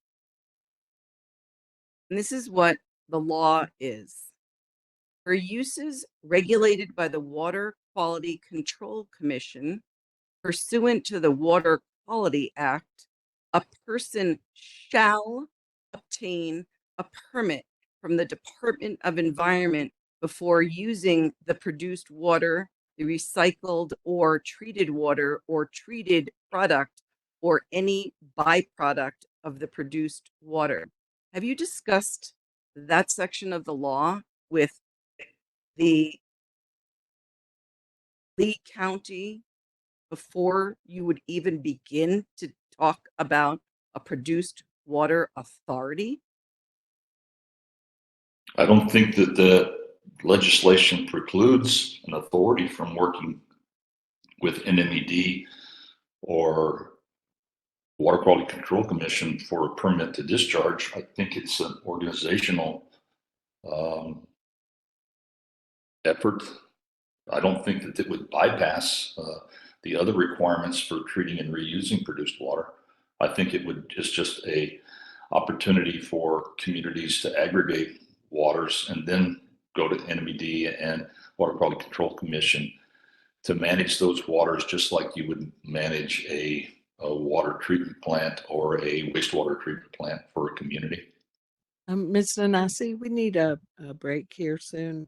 And this is what the law is. For uses regulated by the Water Quality Control Commission pursuant to the Water Quality Act, a person shall obtain a permit from the Department of Environment before using the produced water, the recycled or treated water or treated product, or any byproduct of the produced water. Have you discussed that section of the law with the Lee County before you would even begin to talk about a produced water authority? I don't think that the legislation precludes an authority from working with NMED or Water Quality Control Commission for a permit to discharge. I think it's an organizational effort. I don't think that it would bypass the other requirements for treating and reusing produced water. I think it would just a opportunity for communities to aggregate waters and then go to NMED and Water Quality Control Commission to manage those waters just like you would manage a water treatment plant or a wastewater treatment plant for a community. Ms. Nanasi, we need a break here soon.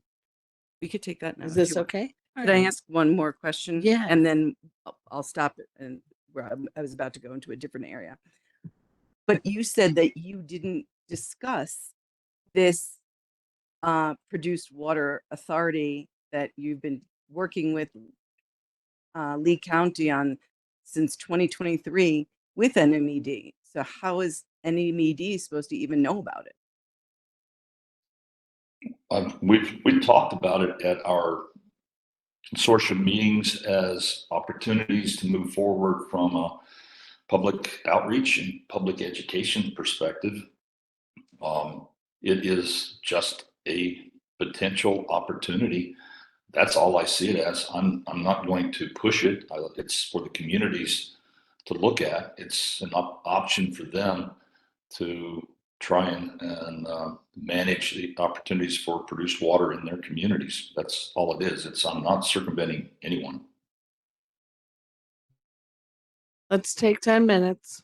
We could take that now. Is if this you want. okay? Could I ask one more question? Yeah. And then I'll stop it. And where I was about to go into a different area. But you said that you didn't discuss this produced water authority that you've been working with Lee County on since 2023 with NMED. So how is NMED supposed to even know about it? We've talked about it at our consortium meetings as opportunities to move forward from a public outreach and public education perspective. It is just a potential opportunity. That's all I see it as. I'm not going to push it. It's for the communities to look at. It's an option for them to try and manage the opportunities for produced water in their communities. That's all it is. I'm not circumventing anyone. Let's take 10 minutes.